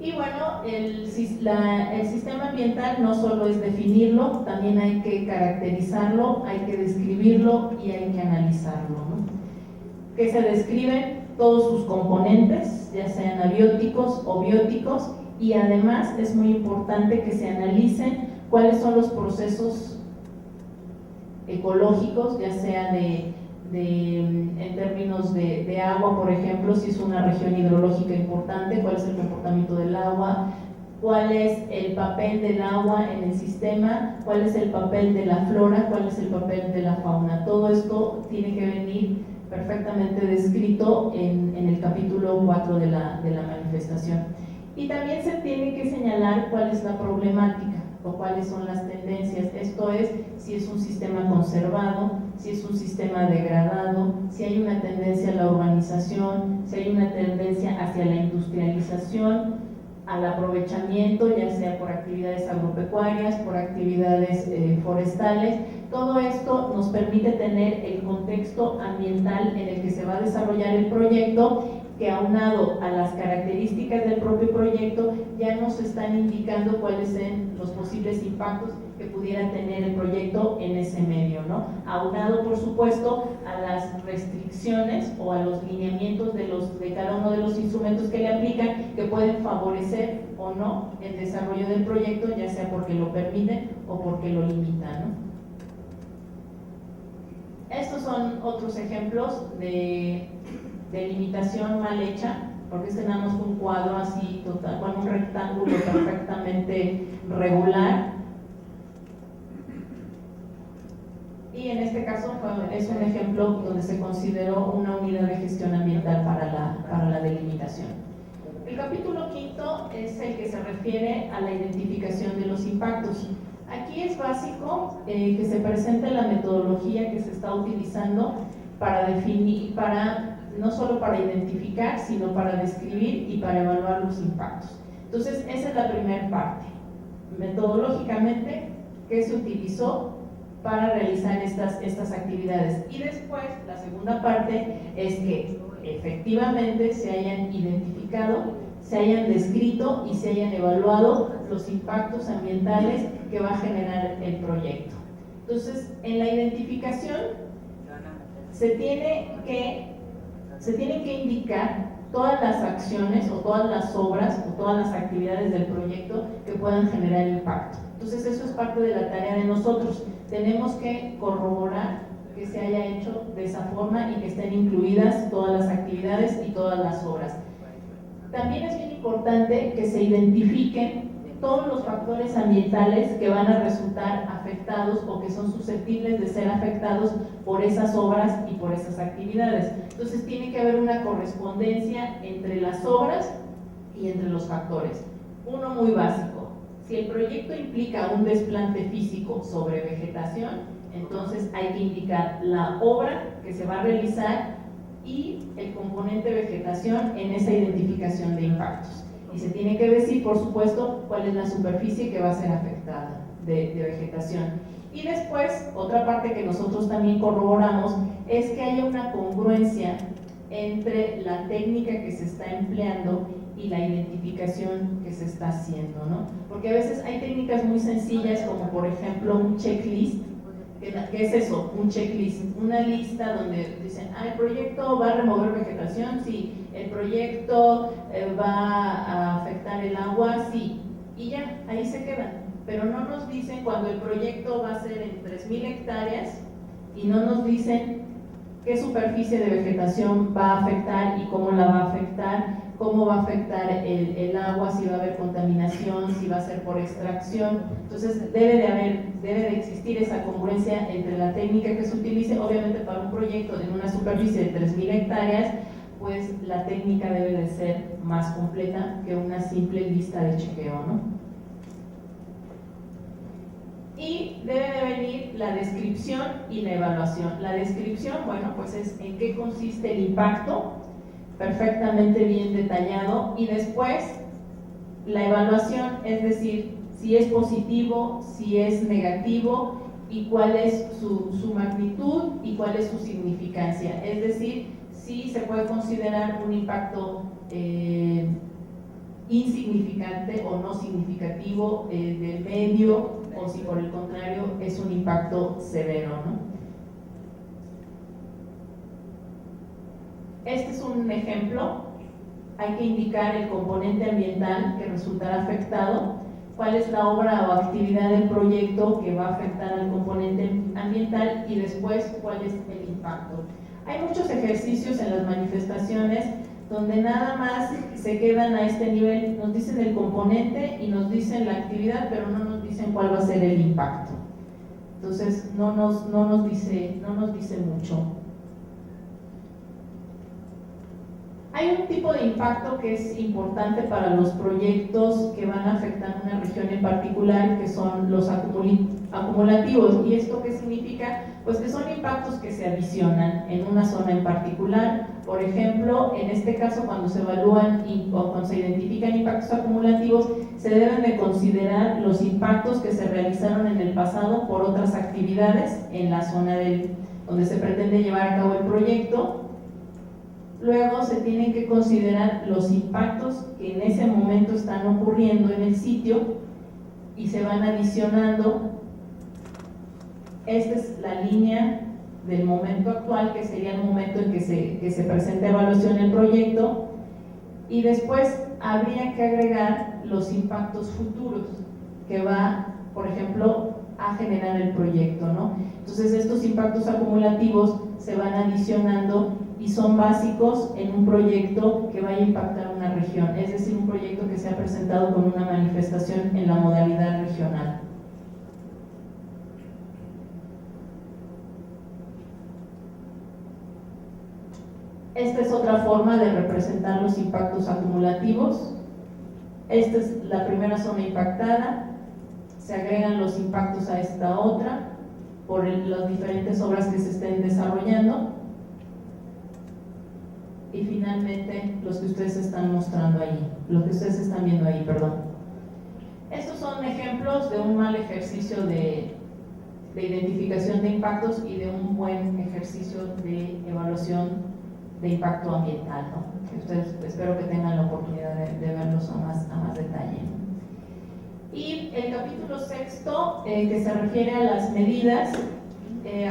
Y bueno, el sistema ambiental no solo es definirlo, también hay que caracterizarlo, hay que describirlo y hay que analizarlo, ¿no? Que se describen todos sus componentes, ya sean abióticos o bióticos, y además es muy importante que se analicen cuáles son los procesos ecológicos, ya sea en términos de agua, por ejemplo, si es una región hidrológica importante, cuál es el comportamiento del agua, cuál es el papel del agua en el sistema, cuál es el papel de la flora, cuál es el papel de la fauna. Todo esto tiene que venir perfectamente descrito en el capítulo 4 de la manifestación. Y también se tiene que señalar cuál es la problemática o cuáles son las tendencias, esto es, si es un sistema conservado, si es un sistema degradado, si hay una tendencia a la urbanización, si hay una tendencia hacia la industrialización, al aprovechamiento, ya sea por actividades agropecuarias, por actividades forestales. Todo esto nos permite tener el contexto ambiental en el que se va a desarrollar el proyecto, que aunado a las características del propio proyecto ya nos están indicando cuáles son los posibles impactos que pudiera tener el proyecto en ese medio, ¿no? Aunado, por supuesto, a las restricciones o a los lineamientos de cada uno de los instrumentos que le aplican, que pueden favorecer o no el desarrollo del proyecto, ya sea porque lo permiten o porque lo limitan, ¿no? Estos son otros ejemplos de limitación mal hecha, porque este nada más fue un cuadro así total, bueno, un rectángulo perfectamente regular. Y en este caso es un ejemplo donde se consideró una unidad de gestión ambiental para la delimitación. El capítulo 5 es el que se refiere a la identificación de los impactos. Aquí es básico que se presente la metodología que se está utilizando para definir, no solo para identificar, sino para describir y para evaluar los impactos. Entonces, esa es la primera parte. Metodológicamente, ¿qué se utilizó para realizar estas actividades? Y después, la segunda parte es que efectivamente se hayan identificado, se hayan descrito y se hayan evaluado los impactos ambientales que va a generar el proyecto. Entonces, en la identificación se tienen que indicar todas las acciones o todas las obras o todas las actividades del proyecto que puedan generar impacto. Entonces eso es parte de la tarea de nosotros. Tenemos que corroborar que se haya hecho de esa forma y que estén incluidas todas las actividades y todas las obras. También es bien importante que se identifiquen todos los factores ambientales que van a resultar afectados o que son susceptibles de ser afectados por esas obras y por esas actividades. Entonces tiene que haber una correspondencia entre las obras y entre los factores. Uno muy básico: si el proyecto implica un desplante físico sobre vegetación, entonces hay que indicar la obra que se va a realizar y el componente vegetación en esa identificación de impactos. Y se tiene que decir, por supuesto, cuál es la superficie que va a ser afectada de vegetación. Y después, otra parte que nosotros también corroboramos es que haya una congruencia entre la técnica que se está empleando y la identificación que se está haciendo, ¿no? Porque a veces hay técnicas muy sencillas, como por ejemplo un checklist. ¿Qué es eso? Un checklist, una lista donde dicen, el proyecto va a remover vegetación, sí, el proyecto va a afectar el agua, sí, y ya, ahí se quedan. Pero no nos dicen cuando el proyecto va a ser en 3,000 hectáreas y no nos dicen qué superficie de vegetación va a afectar y cómo la va a afectar, cómo va a afectar el agua, si va a haber contaminación, si va a ser por extracción. Entonces debe de existir esa congruencia entre la técnica que se utilice. Obviamente para un proyecto en una superficie de 3,000 hectáreas, pues la técnica debe de ser más completa que una simple lista de chequeo, ¿no? Y debe de venir la descripción y la evaluación. La descripción, bueno, pues es en qué consiste el impacto, perfectamente bien detallado, y después la evaluación, es decir, si es positivo, si es negativo y cuál es su magnitud y cuál es su significancia, es decir, si se puede considerar un impacto insignificante o no significativo del medio, o si por el contrario es un impacto severo, ¿no? Este es un ejemplo. Hay que indicar el componente ambiental que resultará afectado, cuál es la obra o actividad del proyecto que va a afectar al componente ambiental y después cuál es el impacto. Hay muchos ejercicios en las manifestaciones donde nada más se quedan a este nivel, nos dicen el componente y nos dicen la actividad, pero no nos dicen cuál va a ser el impacto. Entonces no nos dice mucho. Hay un tipo de impacto que es importante para los proyectos que van a afectar una región en particular, que son los acumulativos. ¿Y esto qué significa? Pues que son impactos que se adicionan en una zona en particular. Por ejemplo, en este caso, cuando se evalúan o cuando se identifican impactos acumulativos, se deben de considerar los impactos que se realizaron en el pasado por otras actividades en la zona donde se pretende llevar a cabo el proyecto. Luego se tienen que considerar los impactos que en ese momento están ocurriendo en el sitio y se van adicionando. Esta es la línea del momento actual, que sería el momento en que se presenta evaluación del proyecto, y después habría que agregar los impactos futuros que va, por ejemplo, a generar el proyecto, ¿no? Entonces estos impactos acumulativos se van adicionando y son básicos en un proyecto que vaya a impactar una región, es decir, un proyecto que se ha presentado con una manifestación en la modalidad regional. Esta es otra forma de representar los impactos acumulativos. Esta es la primera zona impactada, se agregan los impactos a esta otra por las diferentes obras que se estén desarrollando, y finalmente los que ustedes están mostrando ahí, los que ustedes están viendo ahí, perdón. Estos son ejemplos de un mal ejercicio de identificación de impactos y de un buen ejercicio de evaluación de impacto ambiental, ¿no? Que ustedes espero que tengan la oportunidad de verlos a más detalle. Y el capítulo sexto, que se refiere a las medidas,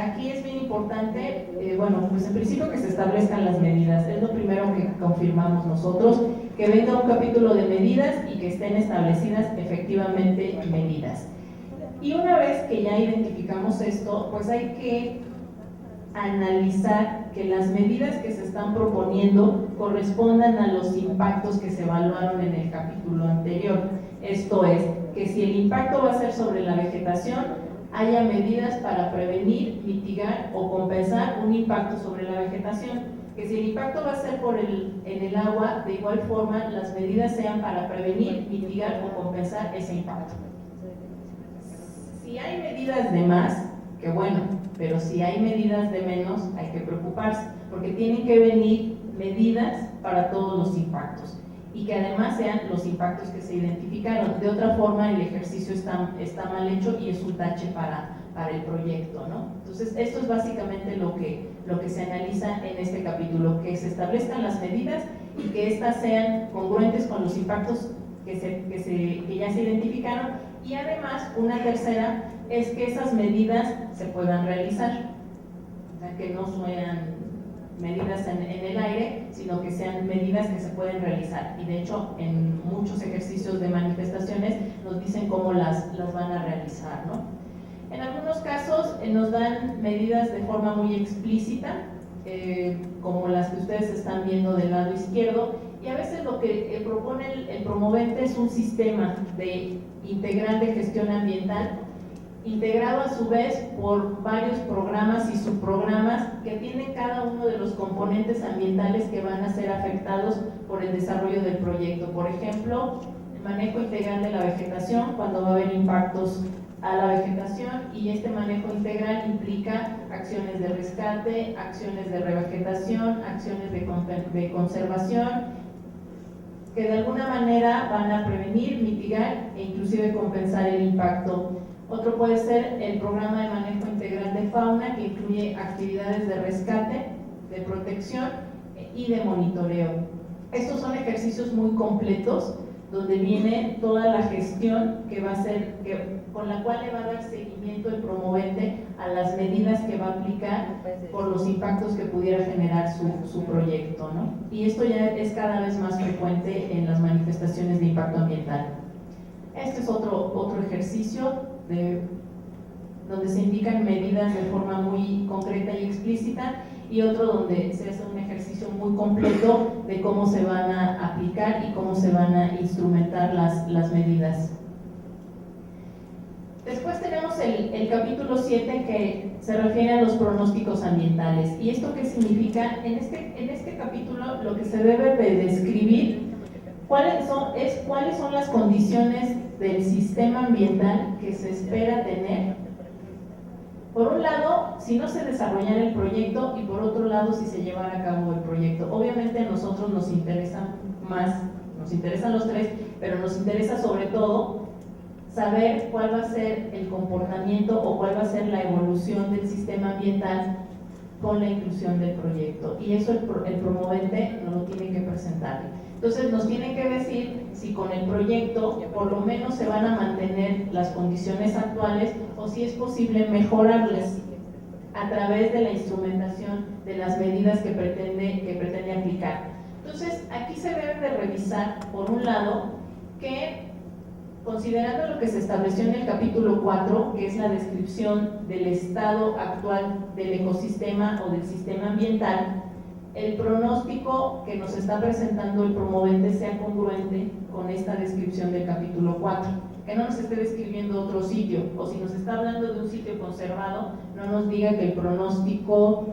aquí es bien importante, bueno, pues en principio que se establezcan las medidas, es lo primero que confirmamos nosotros, que venga un capítulo de medidas y que estén establecidas efectivamente medidas. Y una vez que ya identificamos esto, pues hay que analizar que las medidas que se están proponiendo correspondan a los impactos que se evaluaron en el capítulo anterior. Esto es, que si el impacto va a ser sobre la vegetación, haya medidas para prevenir, mitigar o compensar un impacto sobre la vegetación. Que si el impacto va a ser en el agua, de igual forma las medidas sean para prevenir, mitigar o compensar ese impacto. Si hay medidas de más, que bueno, pero si hay medidas de menos, hay que preocuparse, porque tienen que venir medidas para todos los impactos y que además sean los impactos que se identificaron. De otra forma, el ejercicio está mal hecho y es un tache para el proyecto, ¿no? Entonces, esto es básicamente lo que se analiza en este capítulo, que se establezcan las medidas y que éstas sean congruentes con los impactos que ya se identificaron, y además, una tercera es que esas medidas se puedan realizar, o sea, que no sean medidas en el aire, sino que sean medidas que se pueden realizar. Y de hecho, en muchos ejercicios de manifestaciones nos dicen cómo las van a realizar, ¿no? En algunos casos nos dan medidas de forma muy explícita, como las que ustedes están viendo del lado izquierdo, y a veces lo que propone el promovente es un sistema integral de gestión ambiental, integrado a su vez por varios programas y subprogramas que tienen cada uno de los componentes ambientales que van a ser afectados por el desarrollo del proyecto. Por ejemplo, el manejo integral de la vegetación, cuando va a haber impactos a la vegetación, y este manejo integral implica acciones de rescate, acciones de revegetación, acciones de conservación, que de alguna manera van a prevenir, mitigar e inclusive compensar el impacto. Otro puede ser el programa de manejo integral de fauna, que incluye actividades de rescate, de protección y de monitoreo. Estos son ejercicios muy completos donde viene toda la gestión que va a ser, con la cual le va a dar seguimiento el promovente a las medidas que va a aplicar por los impactos que pudiera generar su proyecto, ¿no? Y esto ya es cada vez más frecuente en las manifestaciones de impacto ambiental. Este es otro ejercicio donde se indican medidas de forma muy concreta y explícita, y otro donde se hace un ejercicio muy completo de cómo se van a aplicar y cómo se van a instrumentar las medidas. Después tenemos el capítulo 7, que se refiere a los pronósticos ambientales. ¿Y esto qué significa? En este capítulo lo que se debe de describir cuáles son las condiciones del sistema ambiental que se espera tener. Por un lado, si no se desarrollara el proyecto, y por otro lado, si se llevara a cabo el proyecto. Obviamente a nosotros nos interesan los tres, pero nos interesa sobre todo saber cuál va a ser el comportamiento o cuál va a ser la evolución del sistema ambiental con la inclusión del proyecto. Y eso el promovente nos lo tiene que presentar. Entonces nos tiene que decir si con el proyecto por lo menos se van a mantener las condiciones actuales o si es posible mejorarlas a través de la instrumentación de las medidas que pretende aplicar. Entonces aquí se debe de revisar, por un lado, que considerando lo que se estableció en el capítulo 4, que es la descripción del estado actual del ecosistema o del sistema ambiental, el pronóstico que nos está presentando el promovente sea congruente con esta descripción del capítulo 4, que no nos esté describiendo otro sitio, o si nos está hablando de un sitio conservado, no nos diga que el pronóstico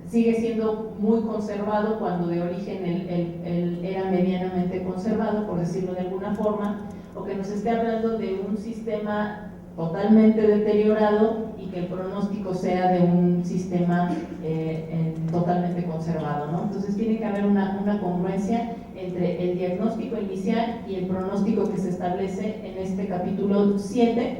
sigue siendo muy conservado cuando de origen él era medianamente conservado, por decirlo de alguna forma, o que nos esté hablando de un sistema totalmente deteriorado y que el pronóstico sea de un sistema totalmente conservado, ¿no? Entonces tiene que haber una congruencia entre el diagnóstico inicial y el pronóstico que se establece en este capítulo 7,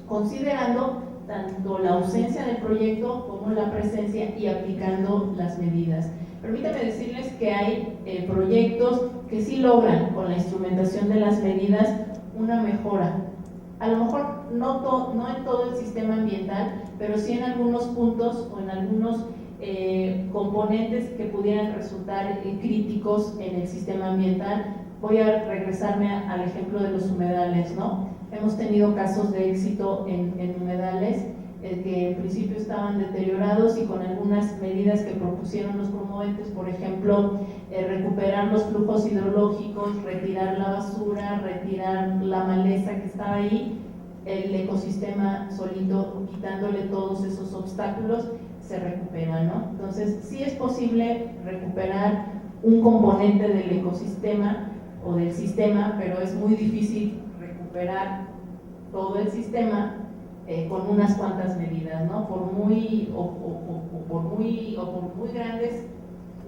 considerando tanto la ausencia del proyecto como la presencia y aplicando las medidas. Permítanme decirles que hay proyectos que sí logran con la instrumentación de las medidas una mejora. A lo mejor no en todo el sistema ambiental, pero sí en algunos puntos o en algunos componentes que pudieran resultar críticos en el sistema ambiental. Voy a regresarme al ejemplo de los humedales, ¿no? Hemos tenido casos de éxito en humedales que en principio estaban deteriorados y con algunas medidas que propusieron los promoventes, por ejemplo, recuperar los flujos hidrológicos, retirar la basura, retirar la maleza que estaba ahí, el ecosistema solito, quitándole todos esos obstáculos, se recupera, ¿no? Entonces, sí es posible recuperar un componente del ecosistema o del sistema, pero es muy difícil recuperar todo el sistema con unas cuantas medidas, ¿no? Por muy grandes,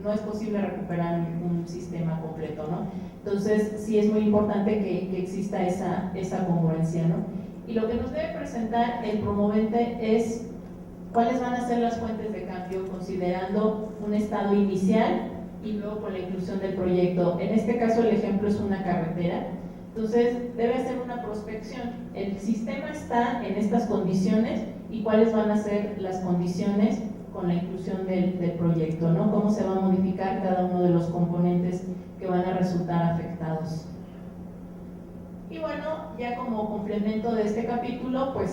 no es posible recuperar un sistema completo, ¿no? Entonces, sí es muy importante que exista esa congruencia, ¿no? Y lo que nos debe presentar el promovente es cuáles van a ser las fuentes de cambio, considerando un estado inicial y luego con la inclusión del proyecto. En este caso, el ejemplo es una carretera. Entonces, debe hacer una prospección. El sistema está en estas condiciones y cuáles van a ser las condiciones con la inclusión del proyecto, ¿no? Cómo se va a modificar cada uno de los componentes que van a resultar afectados. Y bueno, ya como complemento de este capítulo, pues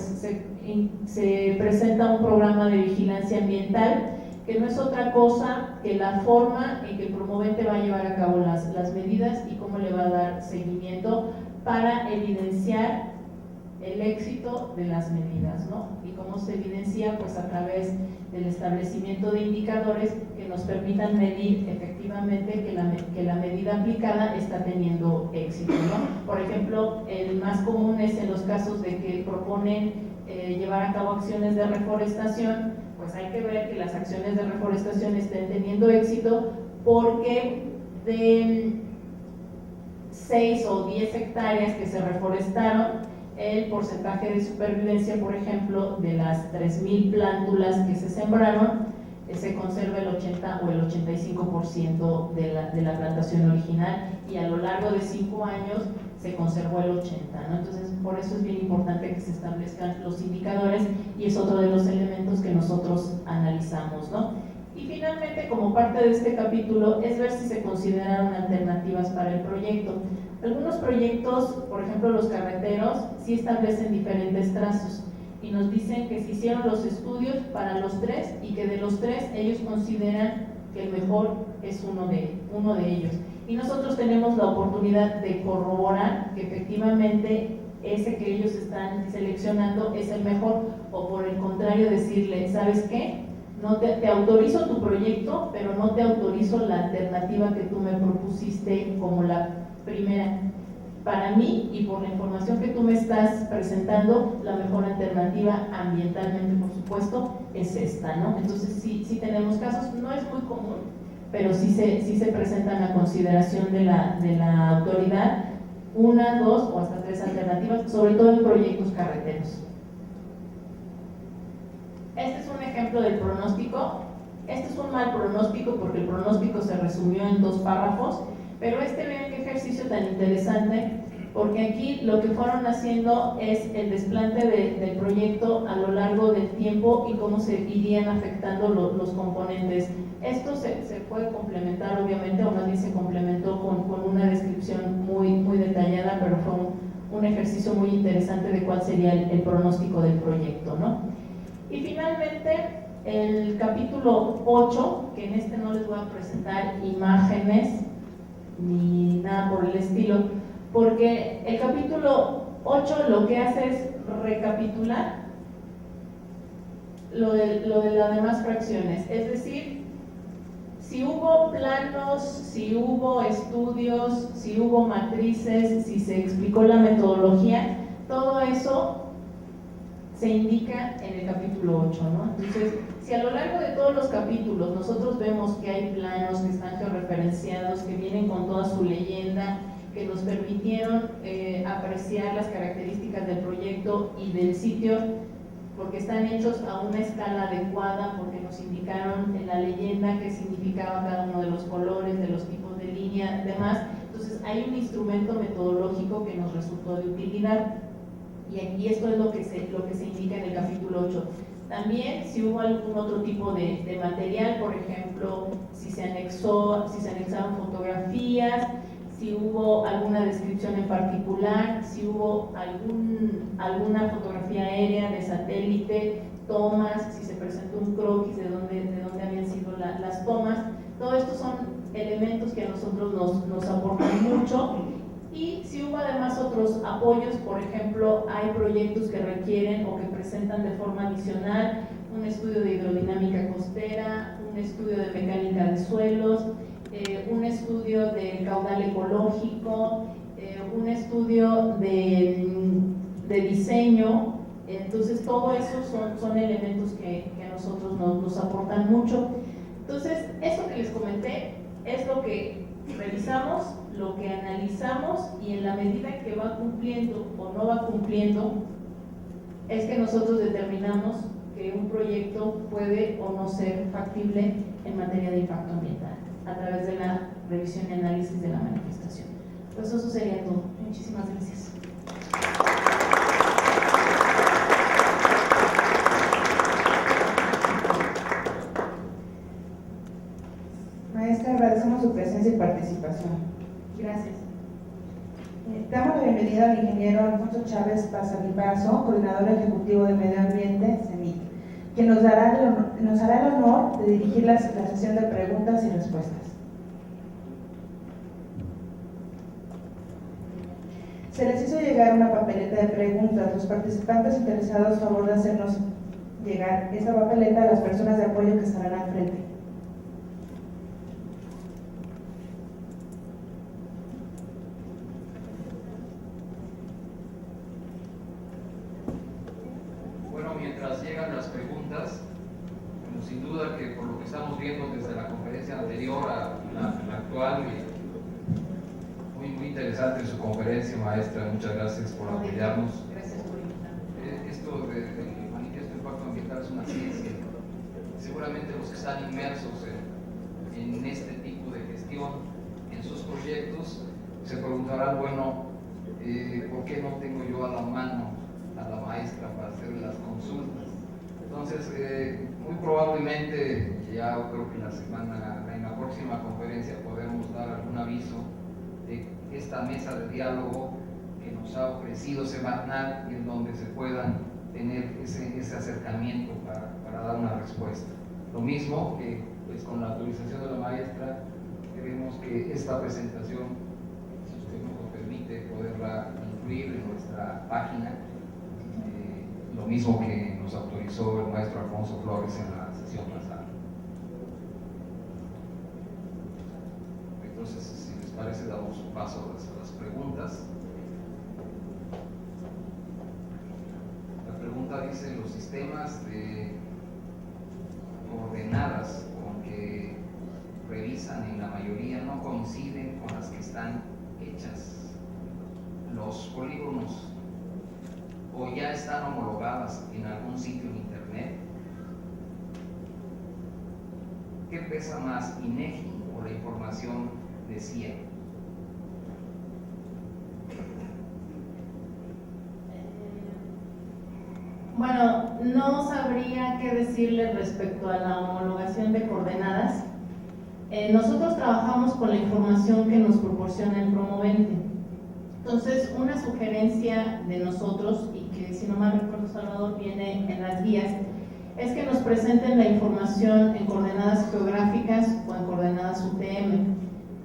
se presenta un programa de vigilancia ambiental que no es otra cosa que la forma en que el promovente va a llevar a cabo las medidas y cómo le va a dar seguimiento para evidenciar el éxito de las medidas, ¿no? Y cómo se evidencia, pues a través del establecimiento de indicadores que nos permitan medir efectivamente que la medida aplicada está teniendo éxito, ¿no? Por ejemplo, el más común es en los casos de que proponen llevar a cabo acciones de reforestación, pues hay que ver que las acciones de reforestación estén teniendo éxito, porque de 6 o 10 hectáreas que se reforestaron, el porcentaje de supervivencia, por ejemplo, de las 3.000 plántulas que se sembraron, se conserva el 80 o el 85% de la plantación original, y a lo largo de 5 años se conservó el 80%, ¿no? Entonces, por eso es bien importante que se establezcan los indicadores, y es otro de los elementos que nosotros analizamos, ¿no? Y finalmente, como parte de este capítulo, es ver si se consideraron alternativas para el proyecto. Algunos proyectos, por ejemplo los carreteros, sí establecen diferentes trazos y nos dicen que se hicieron los estudios para los 3 y que de los 3 ellos consideran que el mejor es uno de ellos. Y nosotros tenemos la oportunidad de corroborar que efectivamente ese que ellos están seleccionando es el mejor, o por el contrario decirle, ¿sabes qué? No te autorizo tu proyecto, pero no te autorizo la alternativa que tú me propusiste como la primera. Para mí, y por la información que tú me estás presentando, la mejor alternativa ambientalmente, por supuesto, es esta, ¿no? Entonces sí tenemos casos, no es muy común, pero sí se presentan a consideración de la autoridad 1, 2 o hasta 3 alternativas, sobre todo en proyectos carreteros. Este es un ejemplo del pronóstico. Este es un mal pronóstico porque el pronóstico se resumió en 2 párrafos, pero vean qué ejercicio tan interesante, porque aquí lo que fueron haciendo es el desplante del proyecto a lo largo del tiempo y cómo se irían afectando los componentes. Esto se puede complementar, obviamente, o más bien se complementó con una descripción muy detallada, pero fue un ejercicio muy interesante de cuál sería el pronóstico del proyecto, ¿no? Y finalmente, el capítulo 8, que en este no les voy a presentar imágenes ni nada por el estilo, porque el capítulo 8 lo que hace es recapitular lo de las demás fracciones, es decir, si hubo planos, si hubo estudios, si hubo matrices, si se explicó la metodología, todo eso se indica en el capítulo 8, ¿no? Entonces, si a lo largo de todos los capítulos nosotros vemos que hay planos que están georreferenciados, que vienen con toda su leyenda, que nos permitieron apreciar las características del proyecto y del sitio, porque están hechos a una escala adecuada, porque nos indicaron en la leyenda qué significaba cada uno de los colores, de los tipos de línea, demás. Entonces, hay un instrumento metodológico que nos resultó de utilidad. Y esto es lo que se indica en el capítulo 8. También, si hubo algún otro tipo de material, por ejemplo, si se anexaron fotografías, si hubo alguna descripción en particular, si hubo alguna fotografía aérea de satélite, tomas, si se presentó un croquis de dónde habían sido las tomas. Todo esto son elementos que a nosotros nos aportan mucho. Y si hubo además otros apoyos, por ejemplo, hay proyectos que requieren o que presentan de forma adicional un estudio de hidrodinámica costera, un estudio de mecánica de suelos, un estudio de caudal ecológico, un estudio de diseño. Entonces, todo eso son elementos que a nosotros nos aportan mucho. Entonces, eso que les comenté es lo que revisamos, lo que analizamos, y en la medida que va cumpliendo o no va cumpliendo, es que nosotros determinamos que un proyecto puede o no ser factible en materia de impacto ambiental, a través de la revisión y análisis de la manifestación. Pues eso sería todo. Muchísimas gracias. Maestra, agradecemos su presencia y participación. Gracias. Damos la bienvenida al ingeniero Alfonso Chávez Pasavivaso, coordinador ejecutivo de Medio Ambiente, CEMIC, quien nos hará el honor de dirigir la sesión de preguntas y respuestas. Se les hizo llegar una papeleta de preguntas. Los participantes interesados, favor de hacernos llegar esta papeleta a las personas de apoyo que estarán al frente. Mientras llegan las preguntas, sin duda que por lo que estamos viendo desde la conferencia anterior a la actual, muy interesante su conferencia, maestra, muchas gracias por apoyarnos. Gracias por invitarme. Esto del manifiesto de impacto ambiental es una ciencia, seguramente los que están inmersos en este tipo de gestión, en sus proyectos, se preguntarán, bueno, ¿por qué no tengo yo a la mano a la maestra para hacer las consultas? Entonces, muy probablemente, ya creo que en la próxima conferencia podemos dar algún aviso de esta mesa de diálogo que nos ha ofrecido Semarnat, en donde se puedan tener ese acercamiento para dar una respuesta. Lo mismo que pues, con la autorización de la maestra, queremos que esta presentación, si usted nos lo permite, poderla incluir en nuestra página, lo mismo que nos autorizó el maestro Alfonso Flores en la sesión pasada. Entonces, si les parece, damos un paso a las preguntas. La pregunta dice: los sistemas de coordenadas con que revisan en la mayoría no coinciden con las que están hechas. Los polígonos o ya están homologadas en algún sitio en internet. ¿Qué pesa más, INEGI o la información de CIE? Bueno, no sabría qué decirle respecto a la homologación de coordenadas. Nosotros trabajamos con la información que nos proporciona el promovente. Entonces, una sugerencia de nosotros, y que si no mal recuerdo, Salvador, viene en las guías, es que nos presenten la información en coordenadas geográficas o en coordenadas UTM.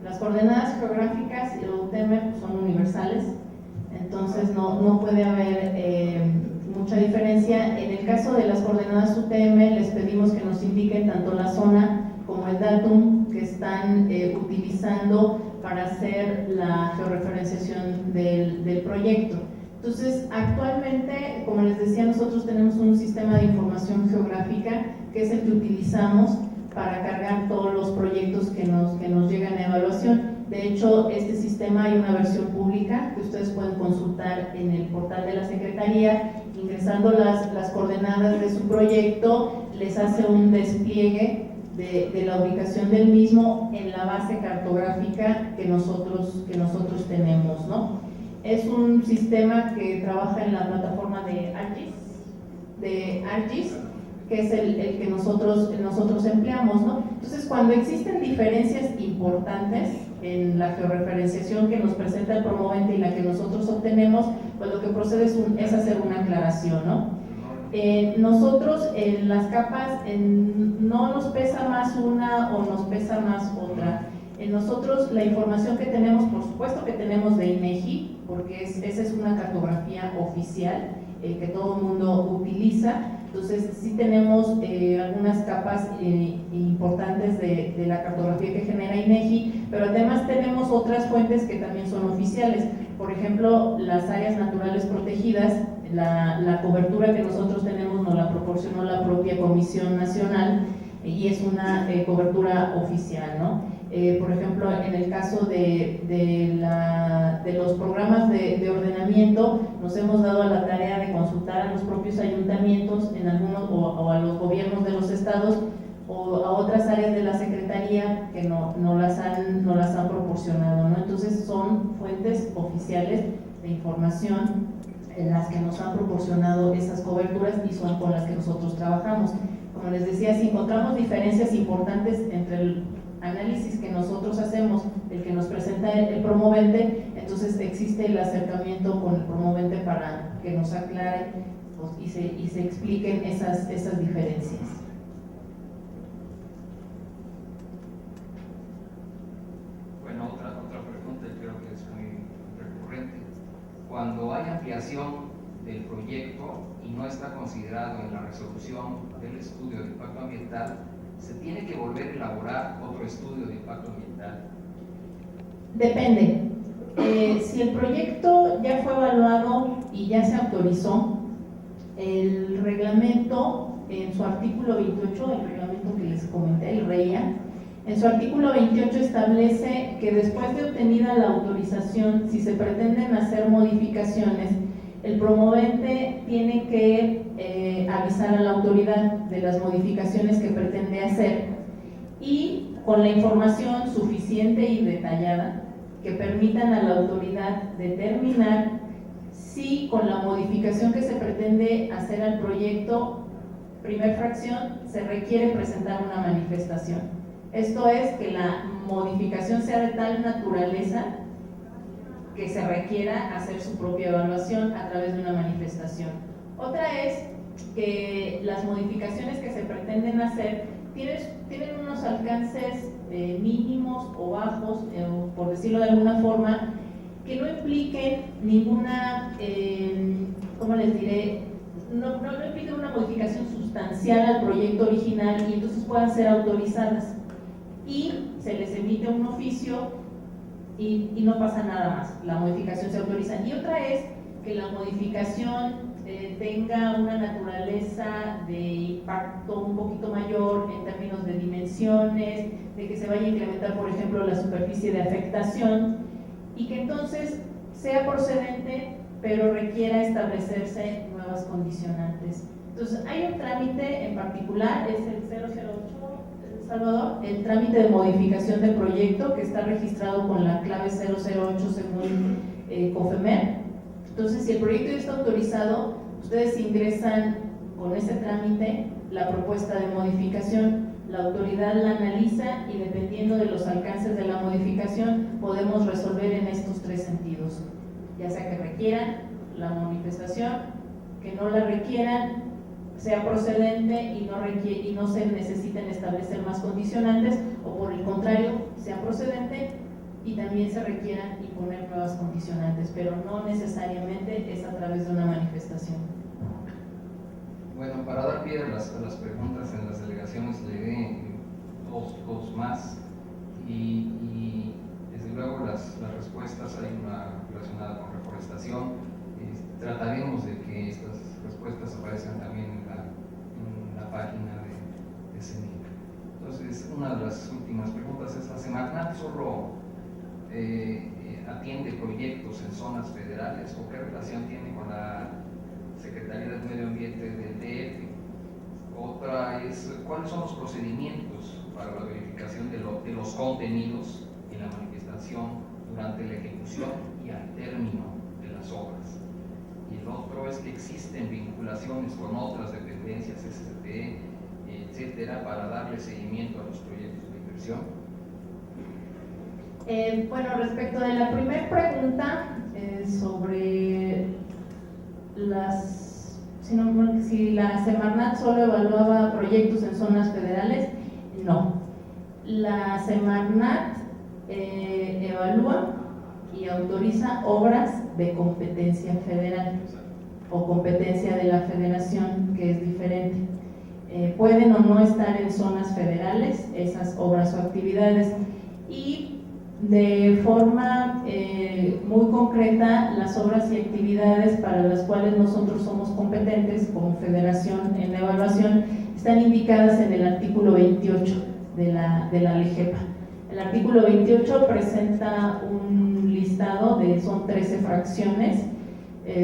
Las coordenadas geográficas y la UTM son universales, entonces no puede haber mucha diferencia. En el caso de las coordenadas UTM, les pedimos que nos indiquen tanto la zona como el datum que están utilizando para hacer la georreferenciación del proyecto. Entonces, actualmente, como les decía, nosotros tenemos un sistema de información geográfica que es el que utilizamos para cargar todos los proyectos que nos llegan a evaluación. De hecho, este sistema hay una versión pública que ustedes pueden consultar en el portal de la Secretaría. Ingresando las coordenadas de su proyecto, les hace un despliegue de la ubicación del mismo en la base cartográfica que nosotros tenemos, ¿no? Es un sistema que trabaja en la plataforma de ArcGIS, que es el que nosotros empleamos, ¿no? Entonces, cuando existen diferencias importantes en la georreferenciación que nos presenta el promovente y la que nosotros obtenemos, pues lo que procede es hacer una aclaración, ¿no? Nosotros en las capas no nos pesa más una o nos pesa más otra. Nosotros la información que tenemos, por supuesto que tenemos de INEGI, porque esa es una cartografía oficial que todo el mundo utiliza. Entonces sí tenemos algunas capas importantes de la cartografía que genera INEGI, pero además tenemos otras fuentes que también son oficiales. Por ejemplo, las áreas naturales protegidas, la cobertura que nosotros tenemos nos la proporcionó la propia Comisión Nacional y es una cobertura oficial, ¿no? Por ejemplo, en el caso de los programas de ordenamiento, nos hemos dado a la tarea de consultar a los propios ayuntamientos en algunos, o a los gobiernos de los estados o a otras áreas de la Secretaría que no las han proporcionado, ¿no? Entonces son fuentes oficiales de información en las que nos han proporcionado esas coberturas y son con las que nosotros trabajamos. Como les decía, si encontramos diferencias importantes entre el análisis que nosotros hacemos, el que nos presenta el promovente, entonces existe el acercamiento con el promovente para que nos aclare pues, y se expliquen esas diferencias. Bueno, otra pregunta, y creo que es muy recurrente. Cuando hay ampliación del proyecto y no está considerado en la resolución del estudio de impacto ambiental, ¿se tiene que volver a elaborar otro estudio de impacto ambiental? Depende. Si el proyecto ya fue evaluado y ya se autorizó, el reglamento, en su artículo 28, el reglamento que les comenté, el REIA, en su artículo 28 establece que después de obtenida la autorización, si se pretenden hacer modificaciones, el promovente tiene que avisar a la autoridad de las modificaciones que pretende hacer y con la información suficiente y detallada que permitan a la autoridad determinar si con la modificación que se pretende hacer al proyecto, primer fracción, se requiere presentar una manifestación. Esto es que la modificación sea de tal naturaleza que se requiera hacer su propia evaluación a través de una manifestación. Otra es que las modificaciones que se pretenden hacer tienen unos alcances mínimos o bajos, por decirlo de alguna forma, que no impliquen ninguna, ¿cómo les diré? No impliquen una modificación sustancial al proyecto original y entonces puedan ser autorizadas. Y se les emite un oficio y no pasa nada más, la modificación se autoriza. Y otra es que la modificación tenga una naturaleza de impacto un poquito mayor en términos de dimensiones, de que se vaya a incrementar, por ejemplo, la superficie de afectación y que entonces sea procedente, pero requiera establecerse nuevas condicionantes. Entonces, hay un trámite en particular, es el 008, Salvador, el trámite de modificación de proyecto que está registrado con la clave 008 según COFEMER. Entonces, si el proyecto ya está autorizado, ustedes ingresan con ese trámite la propuesta de modificación, la autoridad la analiza y dependiendo de los alcances de la modificación podemos resolver en estos tres sentidos, ya sea que requieran la manifestación, que no la requieran, sea procedente y no se necesiten establecer más condicionantes, o por el contrario, sea procedente y también se requieran imponer nuevas condicionantes, pero no necesariamente es a través de una manifestación. Bueno, para dar pie a las preguntas en las delegaciones, le di dos más y desde luego las respuestas, hay una relacionada con reforestación. Trataremos de que estas respuestas aparezcan también en la página de CENIC. Entonces, una de las últimas preguntas es: ¿la Semarnat solo atiende proyectos en zonas federales o qué relación tiene con la Secretaría del Medio Ambiente del DF? Otra es: ¿cuáles son los procedimientos para la verificación de los contenidos en la manifestación durante la ejecución y al término de las obras? Y el otro es que existen vinculaciones con otras dependencias, SST, etcétera, para darle seguimiento a los proyectos de inversión. Bueno, respecto de la primera pregunta sobre si la Semarnat solo evaluaba proyectos en zonas federales, no. La Semarnat evalúa y autoriza obras de competencia federal o competencia de la federación, que es diferente. Pueden o no estar en zonas federales esas obras o actividades y de forma muy concreta las obras y actividades para las cuales nosotros somos competentes como federación en la evaluación están indicadas en el artículo 28 de la LEGEPA. El artículo 28 presenta un listado son 13 fracciones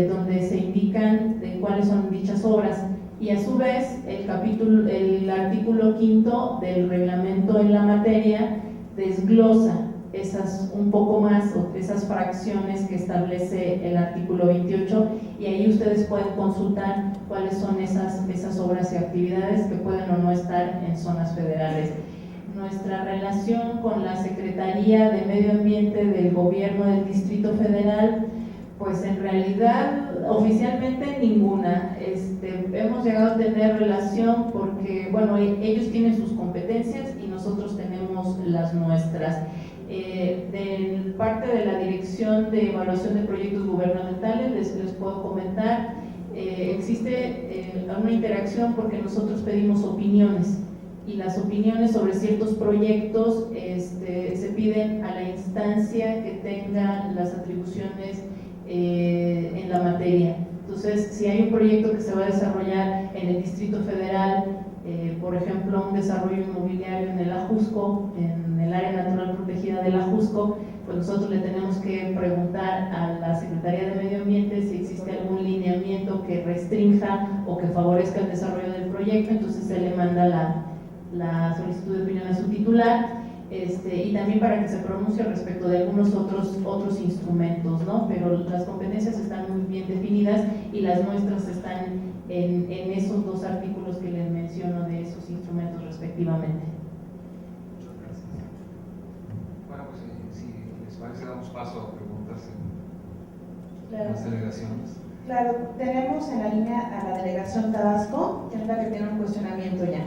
donde se indican cuáles son dichas obras y a su vez el artículo 5 del reglamento en la materia desglosa un poco más esas fracciones que establece el artículo 28 y ahí ustedes pueden consultar cuáles son esas obras y actividades que pueden o no estar en zonas federales. Nuestra relación con la Secretaría de Medio Ambiente del Gobierno del Distrito Federal, pues en realidad oficialmente ninguna. Hemos llegado a tener relación porque, bueno, ellos tienen sus competencias y nosotros tenemos las nuestras. De parte de la Dirección de Evaluación de Proyectos Gubernamentales les puedo comentar, existe una interacción porque nosotros pedimos opiniones y las opiniones sobre ciertos proyectos se piden a la instancia que tenga las atribuciones en la materia. Entonces, si hay un proyecto que se va a desarrollar en el Distrito Federal, por ejemplo, un desarrollo inmobiliario en el Ajusco, en el área natural protegida del Ajusco, pues nosotros le tenemos que preguntar a la Secretaría de Medio Ambiente si existe algún lineamiento elemento que restrinja o que favorezca el desarrollo del proyecto, entonces se le manda la solicitud de opinión a su titular, y también para que se pronuncie respecto de algunos otros instrumentos, ¿no? Pero las competencias están muy bien definidas y las muestras están en esos dos artículos que les menciono de esos instrumentos respectivamente. Muchas gracias. Bueno, pues si les parece, damos paso a preguntas en las delegaciones. Claro, tenemos en la línea a la delegación Tabasco, que es la que tiene un cuestionamiento ya.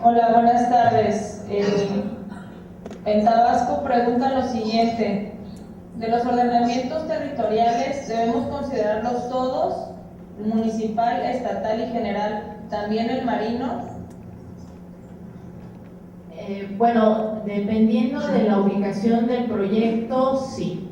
Hola, buenas tardes. En Tabasco pregunta lo siguiente: de los ordenamientos territoriales, ¿debemos considerarlos todos, municipal, estatal y general, también el marino? Bueno, dependiendo de la ubicación del proyecto, sí.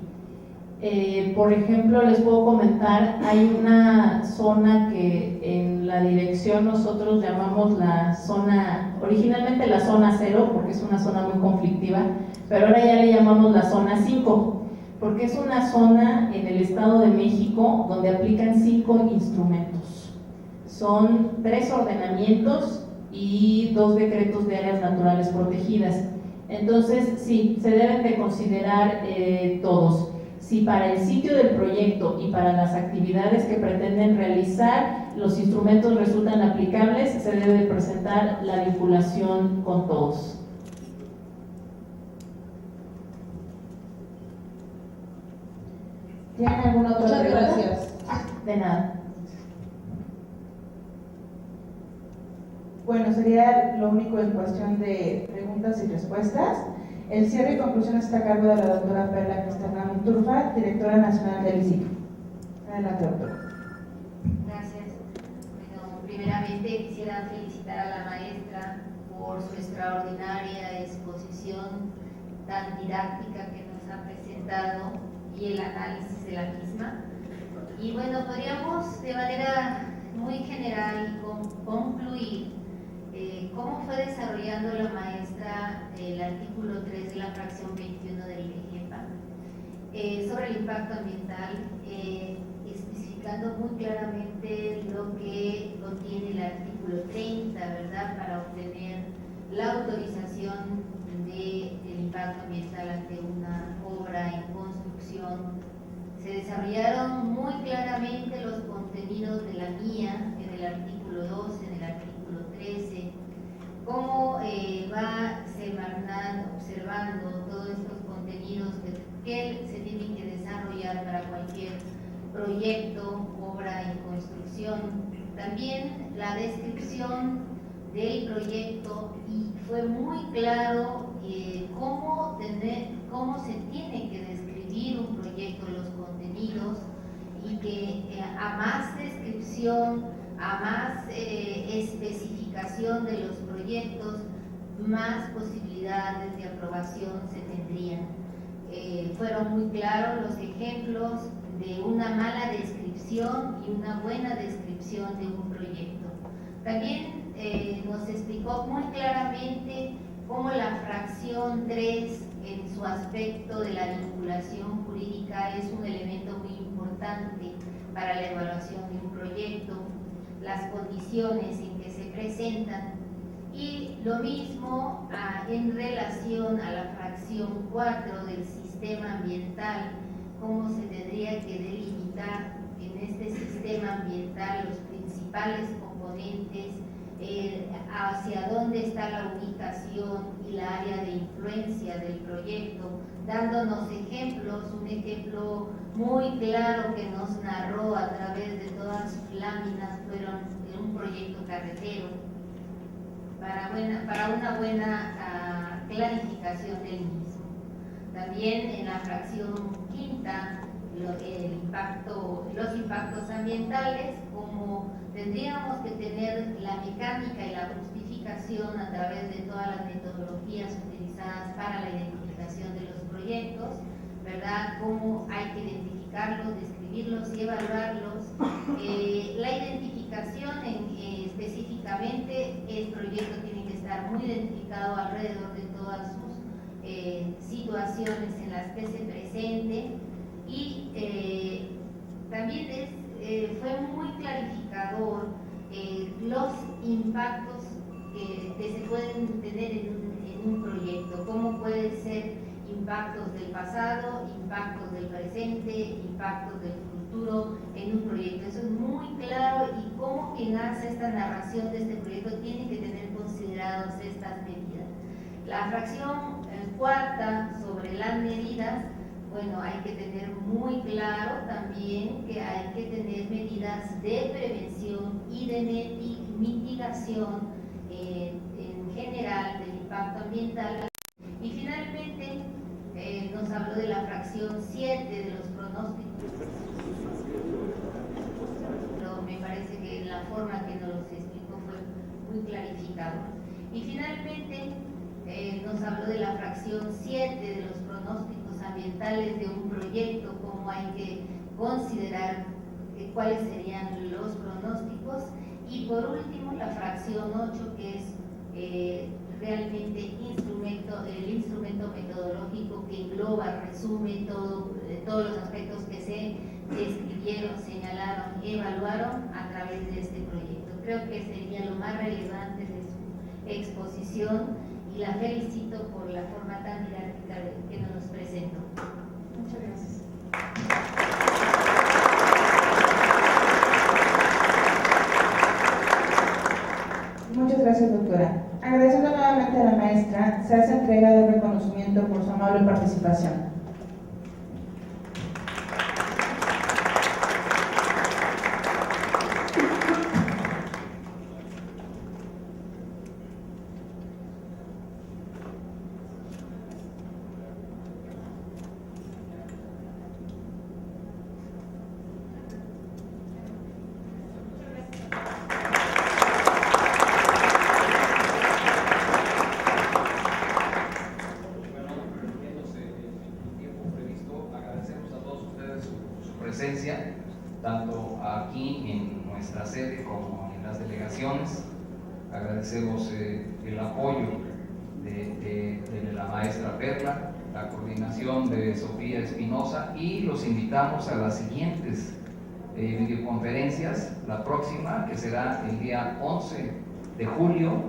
Por ejemplo, les puedo comentar, hay una zona que en la dirección nosotros llamamos la zona, originalmente la zona 0, porque es una zona muy conflictiva, pero ahora ya le llamamos la zona 5, porque es una zona en el Estado de México donde aplican 5 instrumentos. Son 3 ordenamientos y 2 decretos de áreas naturales protegidas. Entonces, sí, se deben de considerar todos. Si para el sitio del proyecto y para las actividades que pretenden realizar los instrumentos resultan aplicables, se debe de presentar la vinculación con todos. ¿Tienen alguna otra Muchas pregunta? gracias. De nada. Bueno, sería lo único en cuestión de preguntas y respuestas. El cierre y conclusión está a cargo de la doctora Perla Cristiana Turfa, directora nacional del ICIC. Adelante, doctora. Gracias. Bueno, primeramente quisiera felicitar a la maestra por su extraordinaria exposición tan didáctica que nos ha presentado y el análisis de la misma. Y bueno, podríamos de manera muy general concluir cómo fue desarrollando la maestra el artículo 3 de la fracción 21 del IGEPA sobre el impacto ambiental, especificando muy claramente lo que contiene el artículo 30, ¿verdad?, para obtener la autorización del impacto ambiental ante una obra en construcción. Se desarrollaron muy claramente los contenidos de la guía en el artículo 12, en el artículo 13, cómo va Semarnat observando todos estos contenidos que se tienen que desarrollar para cualquier proyecto, obra en construcción. También la descripción del proyecto, y fue muy claro cómo se tiene que describir un proyecto, los contenidos, y que a más descripción, a más especificación de los proyectos, más posibilidades de aprobación se tendrían. Fueron muy claros los ejemplos de una mala descripción y una buena descripción de un proyecto. También nos explicó muy claramente cómo la fracción 3 en su aspecto de la vinculación jurídica es un elemento muy importante para la evaluación de un proyecto, las condiciones en que se presentan, y lo mismo en relación a la fracción 4 del sistema ambiental, cómo se tendría que delimitar en este sistema ambiental los principales componentes, hacia dónde está la ubicación y la área de influencia del proyecto, dándonos ejemplos, un ejemplo muy claro que nos narró a través de todas sus láminas, fueron de un proyecto carretero, para una buena clarificación del mismo. También en la fracción quinta, los impactos ambientales, como tendríamos que tener la mecánica y la justificación a través de todas las metodologías utilizadas para la identificación de los proyectos, ¿verdad? Cómo hay que identificarlos, describirlos y evaluarlos. La identificación específicamente, el proyecto tiene que estar muy identificado alrededor de todas sus situaciones en las que se presente, y que se pueden tener en un proyecto, cómo pueden ser impactos del pasado, impactos del presente, impactos del futuro en un proyecto. Eso es muy claro, y cómo quien hace esta narración de este proyecto tiene que tener consideradas estas medidas. La fracción cuarta sobre las medidas, bueno, hay que tener muy claro también que hay que tener medidas de prevención y de mitigación en general del impacto ambiental. Y finalmente nos habló de la fracción 7 de los pronósticos, pero me parece que la forma que nos los explicó fue muy clarificador. Y finalmente nos habló de la fracción 7 de los pronósticos ambientales de un proyecto, cómo hay que considerar cuáles serían los pronósticos. Y por último, la fracción 8, que es realmente el instrumento metodológico que engloba, resume todos los aspectos que se describieron, señalaron, evaluaron a través de este proyecto. Creo que sería lo más relevante de su exposición, y la felicito por la forma tan didáctica que nos presentó. Muchas gracias. Muchas gracias, doctora. Agradeciendo nuevamente a la maestra, se hace entrega del reconocimiento por su amable participación. Presencia, tanto aquí en nuestra sede como en las delegaciones. Agradecemos el apoyo de la maestra Perla, la coordinación de Sofía Espinosa, y los invitamos a las siguientes videoconferencias. La próxima, que será el día 11 de julio,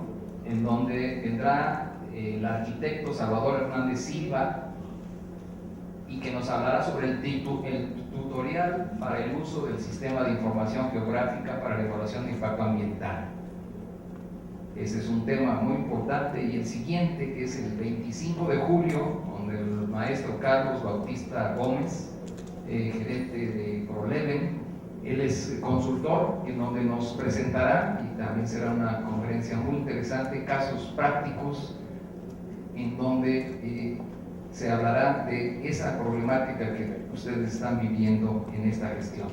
en donde vendrá el arquitecto Salvador Hernández Silva, y que nos hablará sobre el tutorial para el uso del sistema de información geográfica para la evaluación de impacto ambiental. Ese es un tema muy importante. Y el siguiente, que es el 25 de julio, donde el maestro Carlos Bautista Gómez, gerente de ProLeven, él es consultor, en donde nos presentará, y también será una conferencia muy interesante, casos prácticos en donde se hablará de esa problemática que ustedes están viviendo en esta gestión.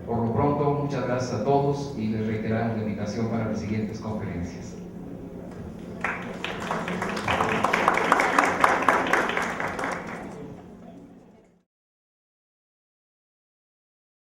Por lo pronto, muchas gracias a todos y les reiteramos la invitación para las siguientes conferencias.